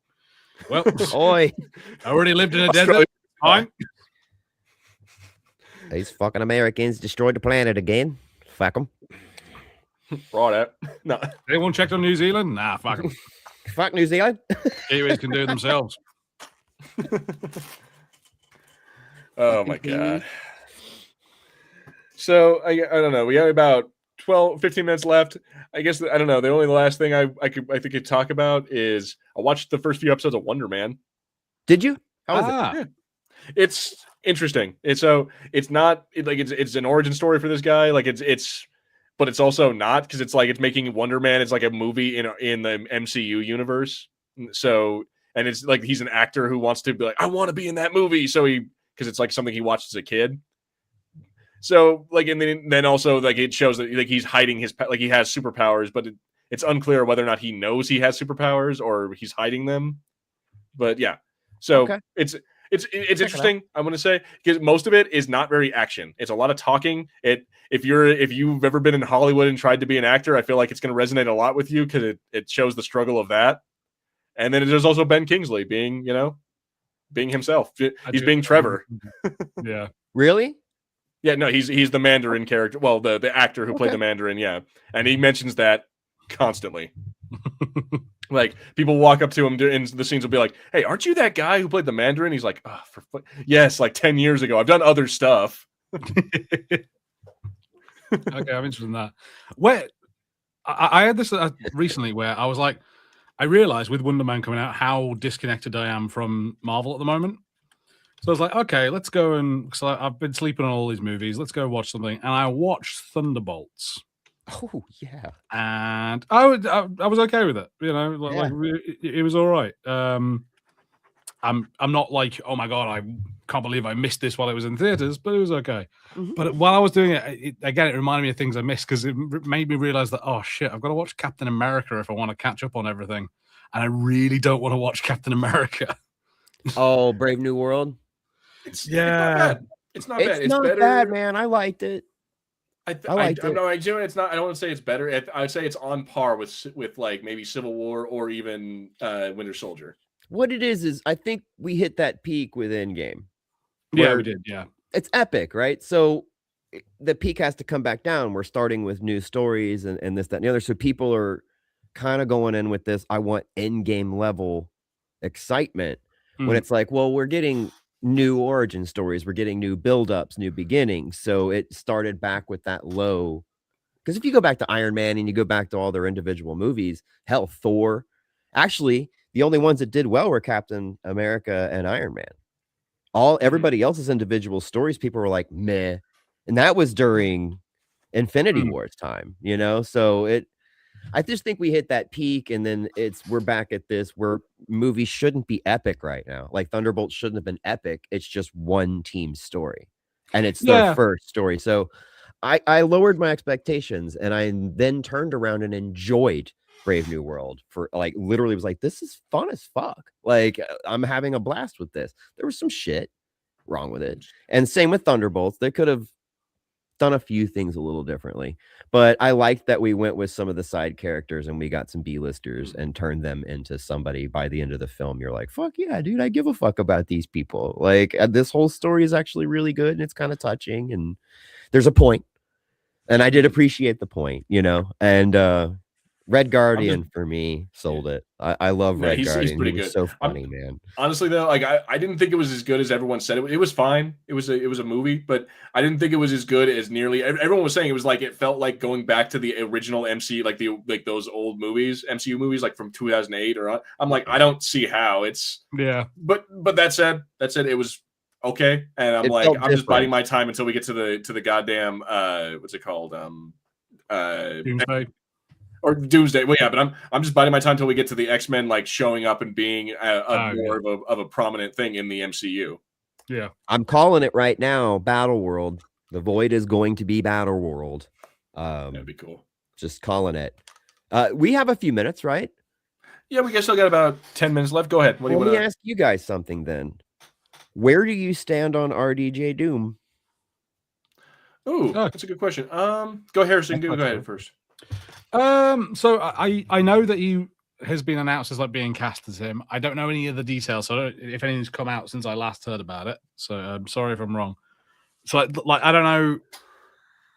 Well, oi, I already lived in a desert. Fine. These fucking Americans destroyed the planet again. Fuck them. Right. No. Anyone checked on New Zealand? Nah, fuck them. Fuck New Zealand. Kiwis can do it themselves. Oh my god. So I don't know. We have about 15 minutes left. I guess I don't know. The last thing I think could talk about is I watched the first few episodes of Wonder Man. Did you? How was it? Yeah. It's interesting. It's not it's an origin story for this guy. Like but it's also not, because it's like it's making Wonder Man. It's like a movie in the MCU universe. So, and it's like he's an actor who wants to be like, I want to be in that movie. So because it's like something he watched as a kid. So like, and then also like it shows that like he's hiding he has superpowers, but it's unclear whether or not he knows he has superpowers or he's hiding them. But yeah, so it's interesting. I'm going to say, because most of it is not very action. It's a lot of talking. If you've ever been in Hollywood and tried to be an actor, I feel like it's going to resonate a lot with you, because it shows the struggle of that. And then there's also Ben Kingsley being himself. He's being Trevor. Yeah. Really? Yeah, no, he's the Mandarin character. Well, the actor who played the Mandarin, yeah. And he mentions that constantly. Like, people walk up to him in the scenes will be like, hey, aren't you that guy who played the Mandarin? He's like, oh, yes, like 10 years ago. I've done other stuff. Okay, I'm interested in that. Where I had this recently where I was like, I realized with Wonder Man coming out how disconnected I am from Marvel at the moment. So I was like, okay, let's go because I've been sleeping on all these movies. Let's go watch something. And I watched Thunderbolts. Oh yeah, and I was okay with it. Like it was all right. I'm not like, oh my god, I can't believe I missed this while it was in theaters, but it was okay. Mhm. But while I was doing it, again, it reminded me of things I missed because it made me realize that, oh shit, I've got to watch Captain America if I want to catch up on everything. And I really don't want to watch Captain America. Oh, Brave New World. It's Yeah. not bad. It's not bad. It's not better. bad, man. I liked it. I liked it. No, it's not. I don't want to say it's better. I would say it's on par with like maybe Civil War or even Winter Soldier. What it is I think we hit that peak with Endgame. Yeah, we did. Yeah. It's epic, right? So the peak has to come back down. We're starting with new stories and this, that, and the other. So people are kind of going in with this, I want Endgame level excitement. When it's like, well, we're getting new origin stories, we're getting new buildups, new beginnings. So it started back with that low. Because if you go back to Iron Man and you go back to all their individual movies, hell, Thor, actually, the only ones that did well were Captain America and Iron Man. Everybody else's individual stories, people were like, meh. And that was during Infinity Wars time, you know? So I just think we hit that peak, and then we're back at this where movies shouldn't be epic right now. Like Thunderbolts shouldn't have been epic. It's just one team story, and it's their first story. So I lowered my expectations, and I then turned around and enjoyed Brave New World for like literally was like, this is fun as fuck. Like I'm having a blast with this. There was some shit wrong with it, and same with Thunderbolts. They could have done a few things a little differently, but I liked that we went with some of the side characters and we got some B-listers and turned them into somebody by the end of the film. You're like, fuck yeah, dude, I give a fuck about these people. Like this whole story is actually really good and it's kind of touching and there's a point. And I did appreciate the point, you know, and Red Guardian for me sold it. I love Red Guardian. He's pretty good. So funny, man. Honestly, though, like I didn't think it was as good as everyone said. It was fine. It was a movie, but I didn't think it was as good as nearly everyone was saying. It was like it felt like going back to the original MCU, like those old movies, MCU movies, like from 2008 or I'm like, I don't see how it's But that said, it was okay, and I'm like, I'm just biding my time until we get to the goddamn what's it called Doomsday. Or Doomsday. Well, yeah, but I'm just biding my time until we get to the X-Men like showing up and being more of a prominent thing in the MCU. Yeah, I'm calling it right now. Battle World. The Void is going to be Battle World. That'd be cool. Just calling it. We have a few minutes, right? Yeah, we still got about 10 minutes left. Go ahead. What do you want to ask you guys something then? Where do you stand on RDJ Doom? Ooh, that's a good question. Go Harrison. Go ahead first. So I know that he has been announced as like being cast as him. I don't know any of the details. So I don't, if anything's come out since I last heard about it. So I'm sorry if I'm wrong. So like I don't know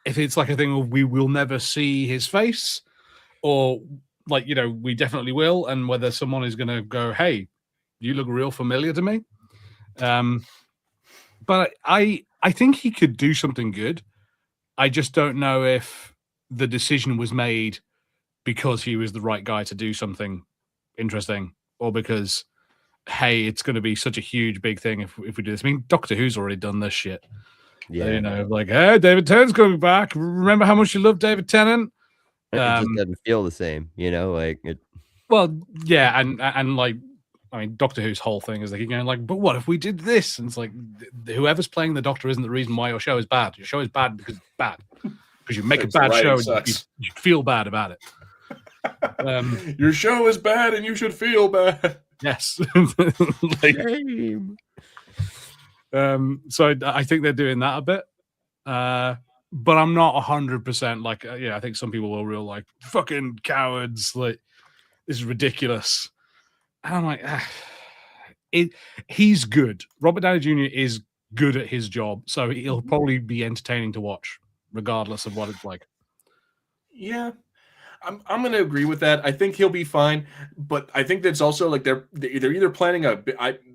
if it's like a thing of we will never see his face, or like we definitely will, and whether someone is going to go, hey, you look real familiar to me. But I think he could do something good. I just don't know if the decision was made because he was the right guy to do something interesting, or because, hey, it's going to be such a huge, big thing if we do this. I mean, Doctor Who's already done this shit. Yeah, like, hey, David Tennant's coming back. Remember how much you love David Tennant? It just doesn't feel the same, like it. Well, yeah, and like, I mean, Doctor Who's whole thing is they keep going like, but what if we did this? And it's like, whoever's playing the Doctor isn't the reason why your show is bad. Your show is bad because it's bad. Because you make a bad show and you feel bad about it. Your show is bad and you should feel bad. Yes. So I think they're doing that a bit. But I'm not 100% like, I think some people will real like, fucking cowards. Like, this is ridiculous. And I'm like, he's good. Robert Downey Jr. is good at his job. So he'll probably be entertaining to watch, regardless of what it's like. Yeah, I'm going to agree with that. I think he'll be fine, but I think that's also like they're either planning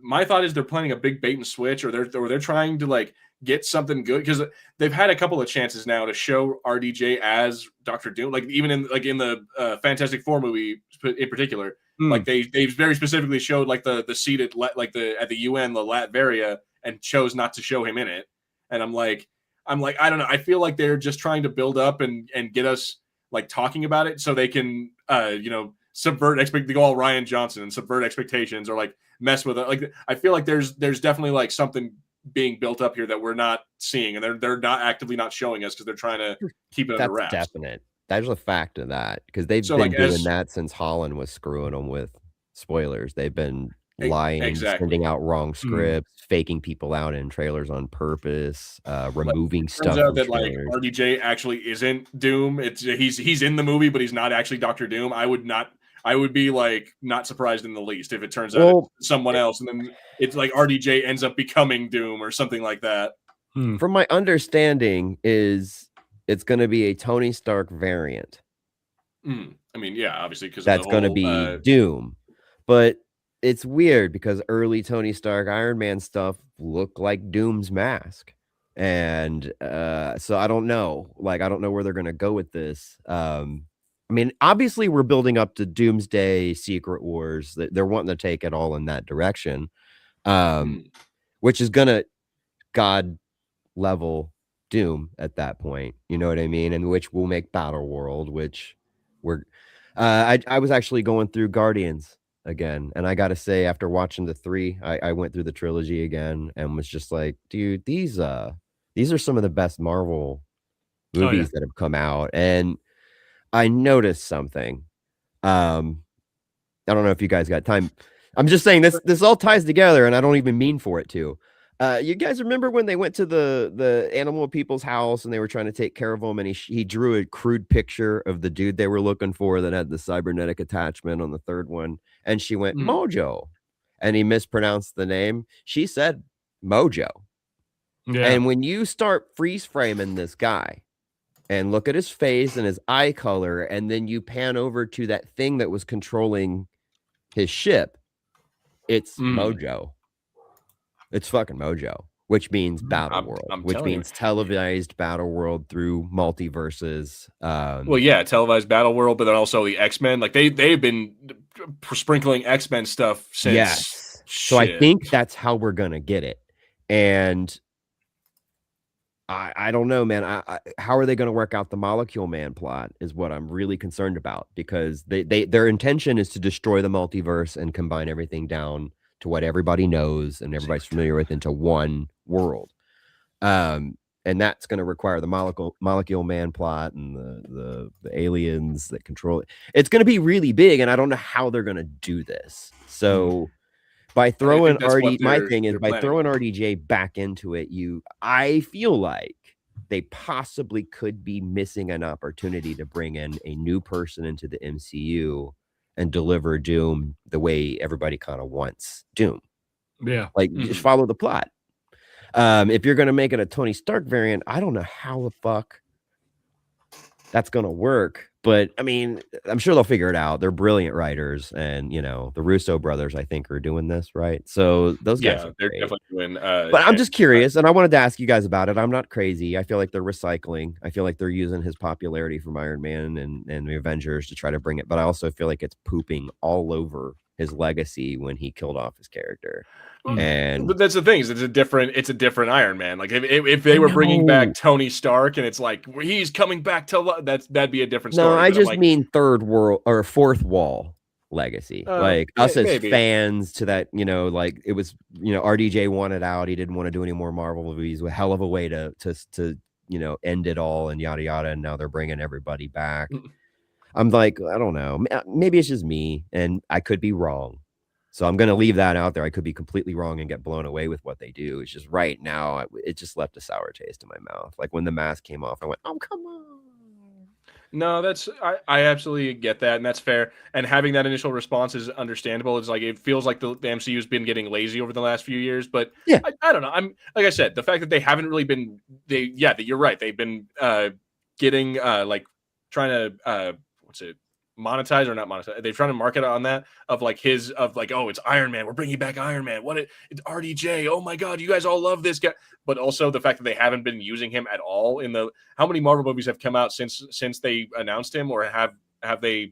my thought is they're planning a big bait and switch, or they're trying to like get something good, because they've had a couple of chances now to show RDJ as Dr. Doom, like even in the Fantastic Four movie in particular. Like they very specifically showed like the seat at the UN, the Latveria, and chose not to show him in it. And I'm like, I don't know. I feel like they're just trying to build up and get us like talking about it so they can, subvert they go all Ryan Johnson and subvert expectations, or like mess with it. Like, I feel like there's definitely like something being built up here that we're not seeing, and they're not actively not showing us because they're trying to keep it under That's wraps. definite. There's a fact of that because they've So, been like, doing that since Holland was screwing them with spoilers. They've been lying, exactly. sending out wrong scripts, faking people out in trailers on purpose, removing stuff. Turns out from that like trailers. RDJ actually isn't Doom. It's he's in the movie, but he's not actually Dr. Doom. I would be like not surprised in the least if it turns out it's someone else, and then it's like RDJ ends up becoming Doom or something like that. From my understanding, is it's going to be a Tony Stark variant. I mean, yeah, obviously because that's going to be Doom, but it's weird because early Tony Stark Iron Man stuff looked like Doom's mask, and so I don't know. Like, I don't know where they're going to go with this. I mean, obviously, we're building up to Doomsday, Secret Wars. They're wanting to take it all in that direction, which is going to God level Doom at that point. You know what I mean? And which will make Battle World, which we're. I was actually going through Guardians again, and I gotta say, after watching the 3, I went through the trilogy again and was just like, dude, these are some of the best Marvel movies that have come out. And I noticed something. I don't know if you guys got time. I'm just saying this all ties together, and I don't even mean for it to. You guys remember when they went to the animal people's house and they were trying to take care of them, and he drew a crude picture of the dude they were looking for that had the cybernetic attachment on the 3rd one, and she went Mojo, and he mispronounced the name. She said Mojo. Yeah. And when you start freeze framing this guy and look at his face and his eye color, and then you pan over to that thing that was controlling his ship, it's Mojo. It's fucking Mojo, which means Battle World, which means televised Battle World through multiverses. Well, yeah, televised Battle World, but then also the X-Men. Like they've been sprinkling X-Men stuff since. Yes. So I think that's how we're gonna get it, and I don't know, man. How are they going to work out the Molecule Man plot is what I'm really concerned about, because their intention is to destroy the multiverse and combine everything down to what everybody knows and everybody's familiar with into one world. And that's going to require the Molecule Man plot and the aliens that control it. It's going to be really big, and I don't know how they're going to do this. So by throwing throwing RDJ back into it, I feel like they possibly could be missing an opportunity to bring in a new person into the MCU and deliver Doom the way everybody kind of wants Doom. Yeah. Like, just follow the plot. If you're going to make it a Tony Stark variant, I don't know how the fuck that's going to work. But, I mean, I'm sure they'll figure it out. They're brilliant writers. And, the Russo brothers, I think, are doing this, right? So those guys are they're great. definitely doing. But I'm just curious, and I wanted to ask you guys about it. I'm not crazy. I feel like they're recycling. I feel like they're using his popularity from Iron Man and the Avengers to try to bring it. But I also feel like it's pooping all over his legacy when he killed off his character. But that's the thing, is it's a different Iron Man. Like if they were bringing back Tony Stark and it's like he's coming back to that'd be a different story. No, I just mean third world or fourth wall legacy. Like us as fans to that, like it was, RDJ wanted out. He didn't want to do any more Marvel movies. A hell of a way to end it all and yada yada. And now they're bringing everybody back. I'm like, I don't know. Maybe it's just me, and I could be wrong. So I'm going to leave that out there. I could be completely wrong and get blown away with what they do. It's just right now, it just left a sour taste in my mouth. Like when the mask came off, I went, oh, come on. No, I absolutely get that, and that's fair. And having that initial response is understandable. It's like it feels like the MCU has been getting lazy over the last few years. But yeah, I don't know. I'm like I said, the fact that they haven't really been you're right. They've been getting like trying to monetize or not monetize. They're trying to market on that of like oh, it's Iron Man. We're bringing back Iron Man. It's RDJ. Oh my God, you guys all love this guy. But also the fact that they haven't been using him at all in how many Marvel movies have come out since they announced him, or how many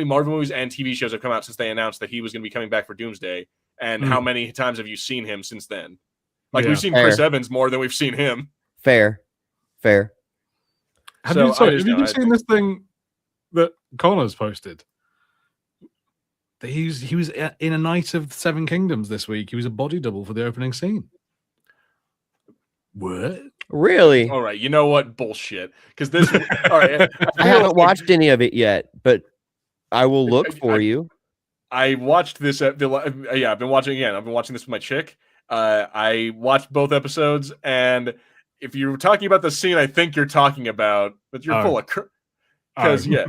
Marvel movies and TV shows have come out since they announced that he was going to be coming back for Doomsday, and how many times have you seen him since then? Like we've seen Chris Evans more than we've seen him. Fair. Have you seen this thing that Connor's posted? He was in A Night of the Seven Kingdoms this week. He was a body double for the opening scene. What? Really? All right, you know what? Bullshit. Because this. All right, I haven't watched any of it yet, but I will look for you. I watched this. I've been watching again. I've been watching this with my chick. I watched both episodes, and if you're talking about the scene, I think you're talking about, but you're full of. Because yeah.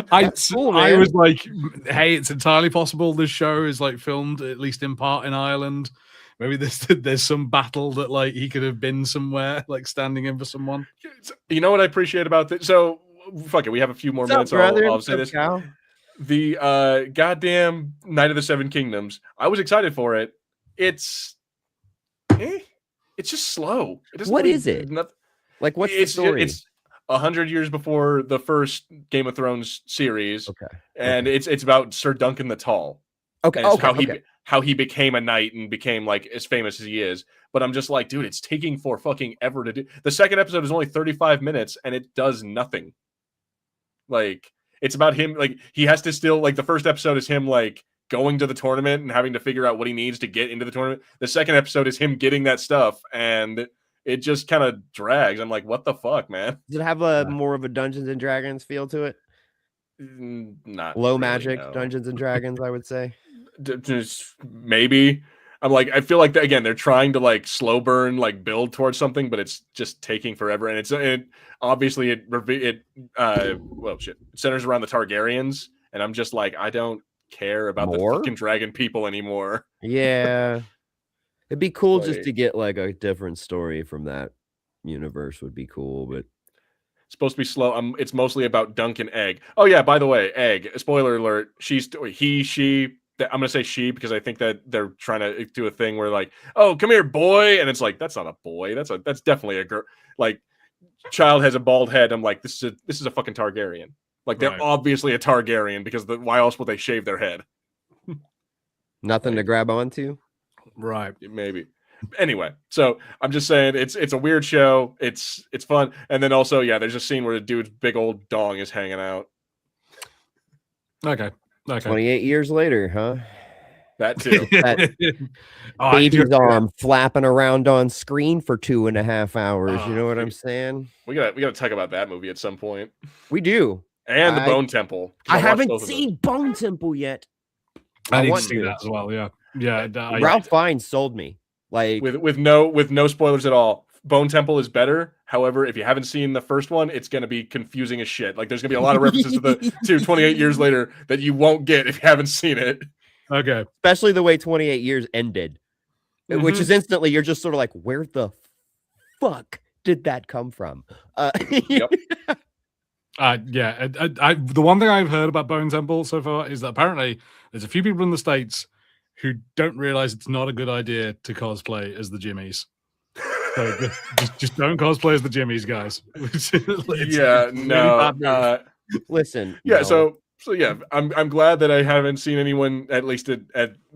Cool, I man. was like, hey, it's entirely possible this show is like filmed at least in part in Ireland. Maybe there's some battle that like he could have been somewhere, like standing in for someone. You know what I appreciate about this? So fuck it, we have a few more minutes. I'll say this. Cow? The goddamn Night of the Seven Kingdoms. I was excited for it. It's just slow. It doesn't What really, is it? Nothing. Like, what's the story? It's 100 years before the first Game of Thrones series. Okay. And it's about Sir Duncan the Tall. Okay. And it's how he became a knight and became like as famous as he is. But I'm just like, dude, it's taking for fucking ever to do. The second episode is only 35 minutes and it does nothing. Like, it's about him, like, he has to still, like, the first episode is him, like, going to the tournament and having to figure out what he needs to get into the tournament. The second episode is him getting that stuff, and it just kind of drags. I'm like, what the fuck, man? Does it have a more of a Dungeons and Dragons feel to it? Not low really, magic no. Dungeons and Dragons, I would say. Just maybe. I'm like, I feel like again they're trying to like slow burn, like build towards something, but it's just taking forever. And it centers around the Targaryens, and I'm just like, I don't care about the fucking dragon people anymore. Yeah, it'd be cool Like, just to get like a different story from that universe. Would be cool, but it's supposed to be slow. It's mostly about Duncan Egg. Oh yeah, by the way, Egg. Spoiler alert. She. I'm gonna say she because I think that they're trying to do a thing where like, oh, come here, boy, and it's like that's not a boy. That's definitely a girl. Like, child has a bald head. I'm like, this is a fucking Targaryen. Like, they're obviously a Targaryen because why else would they shave their head? Nothing to grab onto. Right, maybe. Anyway, so I'm just saying it's a weird show. It's fun, and then also there's a scene where the dude's big old dong is hanging out. Okay. 28 years later, huh? That too. That baby's arm flapping around on screen for 2.5 hours. You know what I'm saying? We gotta talk about that movie at some point. We do. And the Bone Temple. I haven't seen Bone Temple yet. I need to see that as well. Yeah. Ralph Fiennes sold me. Like with no spoilers at all. Bone Temple is better. However, if you haven't seen the first one, it's going to be confusing as shit. Like, there's going to be a lot of references to 28 years later that you won't get if you haven't seen it. Okay. Especially the way 28 years ended, which is instantly, you're just sort of like, where the fuck did that come from? Yep. The one thing I've heard about Bone Temple so far is that apparently there's a few people in the States who don't realize it's not a good idea to cosplay as the Jimmies. So just don't cosplay as the Jimmies, guys. Listen. Yeah, no. So yeah, I'm glad that I haven't seen anyone at least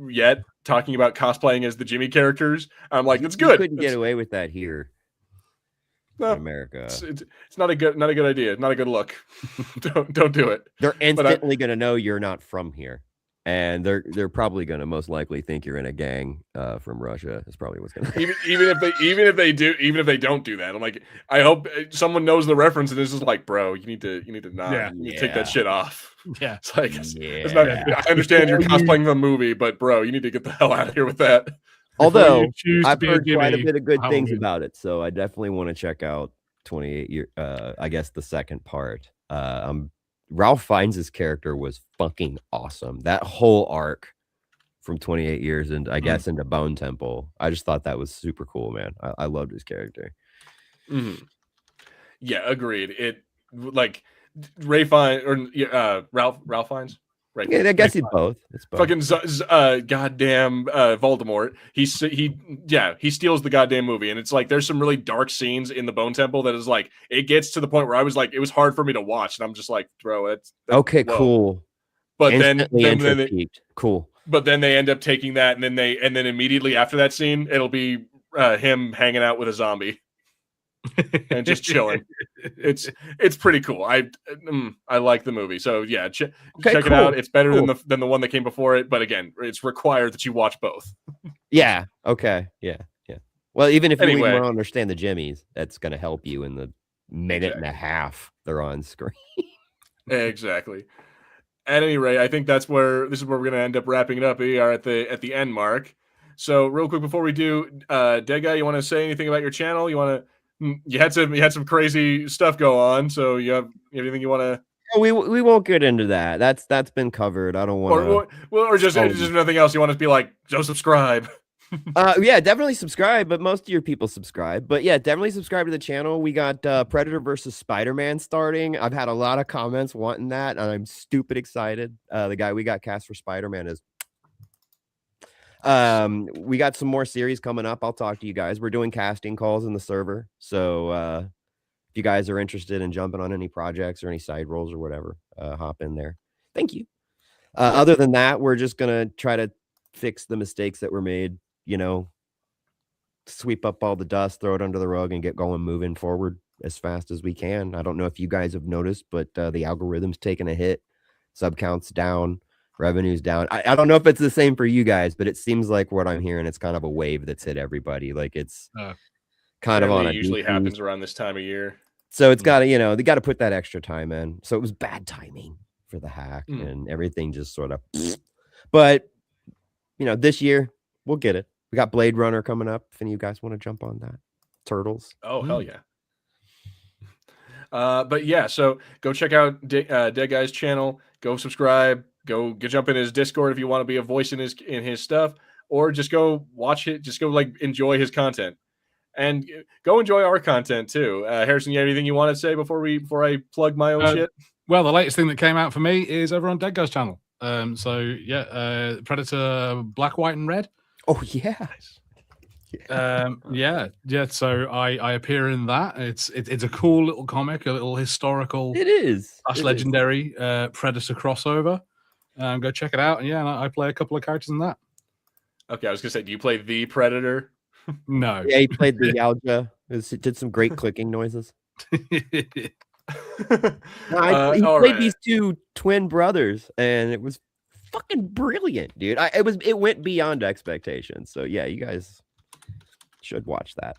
yet talking about cosplaying as the Jimmy characters. I'm like, it's good. You couldn't get away with that here. No, in America. It's not a good idea. Not a good look. don't do it. They're instantly gonna know you're not from here. And they're probably going to most likely think you're in a gang from Russia. Is probably what's going to happen. even if they don't do that, I'm like, I hope someone knows the reference and this is like, bro, you need to not take that shit off. Yeah, it's like it's not. I understand you're cosplaying the movie, but bro, you need to get the hell out of here with that. Although I've heard quite a bit of good things about it, so I definitely want to check out 28 year. I guess the second part. Ralph Fiennes' character was fucking awesome. That whole arc from 28 years and I guess into Bone Temple. I just thought that was super cool, man. I loved his character. Mm-hmm. Yeah, agreed. It like Ray Fiennes or Ralph Fiennes. Right. Yeah, I guess it's both. Fucking goddamn Voldemort. He steals the goddamn movie, and it's like there's some really dark scenes in the Bone Temple that is like it gets to the point where I was like it was hard for me to watch, and I'm just like, bro, that's okay, low. Cool. But then cool. But then they end up taking that, and then immediately after that scene, it'll be him hanging out with a zombie. And just chilling. It's pretty cool. I like the movie. So yeah, check it out. It's better than the one that came before it. But again, it's required that you watch both. Yeah. Okay. Yeah. Well, even if you Anyway. don't understand the jimmies, that's going to help you in the minute and a half they're on screen. Exactly. At any rate, I think this is where we're going to end up wrapping it up. We are at the end mark. So real quick before we do, Dead Guy, you want to say anything about your channel? You had some crazy stuff go on. So you have anything you want to? We won't get into that. That's been covered. I don't want to. Or just nothing else. You want to be like, go subscribe. Yeah, definitely subscribe, but most of your people subscribe. But yeah, definitely subscribe to the channel. We got Predator versus Spider-Man starting. I've had a lot of comments wanting that, and I'm stupid excited. The guy we got cast for Spider-Man is we got some more series coming up. I'll talk to you guys. We're doing casting calls in the server. So if you guys are interested in jumping on any projects or any side roles or whatever, hop in there. Thank you. Other than that, we're just gonna try to fix the mistakes that were made, sweep up all the dust, throw it under the rug, and get going, moving forward as fast as we can. I don't know if you guys have noticed, but the algorithm's taking a hit, sub counts down, revenue's down. I don't know if it's the same for you guys, but it seems like what I'm hearing, it's kind of a wave that's hit everybody. Like it's kind of on a usually happens around this time of year. So it's got to, they got to put that extra time in. So it was bad timing for the hack and everything just sort of, but this year we'll get it. We got Blade Runner coming up. If any of you guys want to jump on that, Turtles. Oh, hell yeah. But yeah, so go check out Dead Guy's channel. Go subscribe. Go jump in his Discord if you want to be a voice in his stuff, or just go watch it. Just go enjoy his content, and go enjoy our content too. Harrison, you have anything you want to say before I plug my own shit? Well, the latest thing that came out for me is over on Dead Guy's channel. So yeah, Predator Black, White, and Red. Oh yeah. Yeah. So I appear in that. It's a cool little comic, a little historical. It is legendary Predator crossover. Go check it out. And yeah, I play a couple of characters in that. Okay, I was gonna say, do you play the Predator? No. Yeah, he played the Alja. Did some great clicking noises. He played these two twin brothers, and it was fucking brilliant, dude. It went beyond expectations. So yeah, you guys should watch that.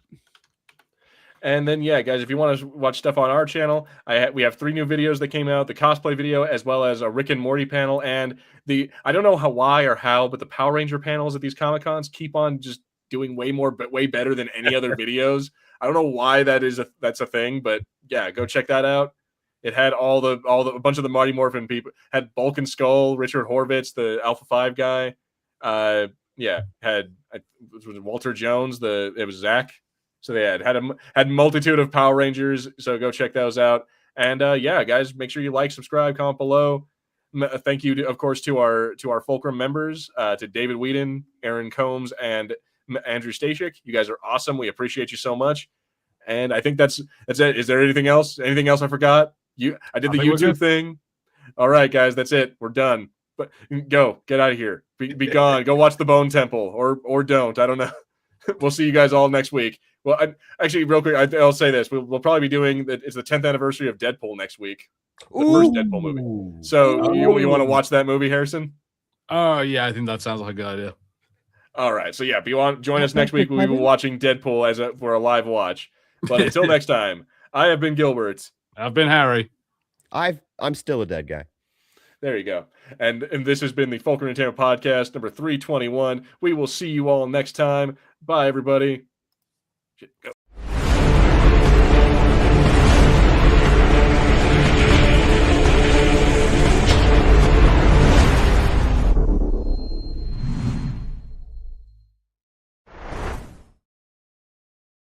And then yeah, guys, if you want to watch stuff on our channel, we have 3 new videos that came out: the cosplay video, as well as a Rick and Morty panel, and I don't know why or how, but the Power Ranger panels at these Comic-Cons keep on just doing way better than any other videos. I don't know why that's a thing, but yeah, go check that out. It had a bunch of the Mighty Morphin people. Had Bulk and Skull, Richard Horvitz, the Alpha 5 guy. Had Walter Jones. It was Zach. So they had a multitude of Power Rangers. So go check those out. And yeah, guys, make sure you like, subscribe, comment below. Thank you, of course, to our Fulcrum members, to David Whedon, Aaron Combs, and Andrew Stashik. You guys are awesome. We appreciate you so much. And I think that's it. Is there anything else? Anything else I forgot? I did the YouTube thing. All right, guys, that's it. We're done. But get out of here. Be gone. Go watch the Bone Temple, or don't. I don't know. We'll see you guys all next week. Well, actually, real quick, I'll say this: we'll probably be doing that. It's the 10th anniversary of Deadpool next week, the first Deadpool movie. So you want to watch that movie, Harrison? Oh yeah, I think that sounds like a good idea. All right, so yeah, if you want join us next week, we'll be watching Deadpool for a live watch. But until next time, I have been Gilbert. I've been Harry. I'm still a dead guy. There you go. And this has been the Fulcrum Entertainment Podcast number 321. We will see you all next time. Bye, everybody. Go.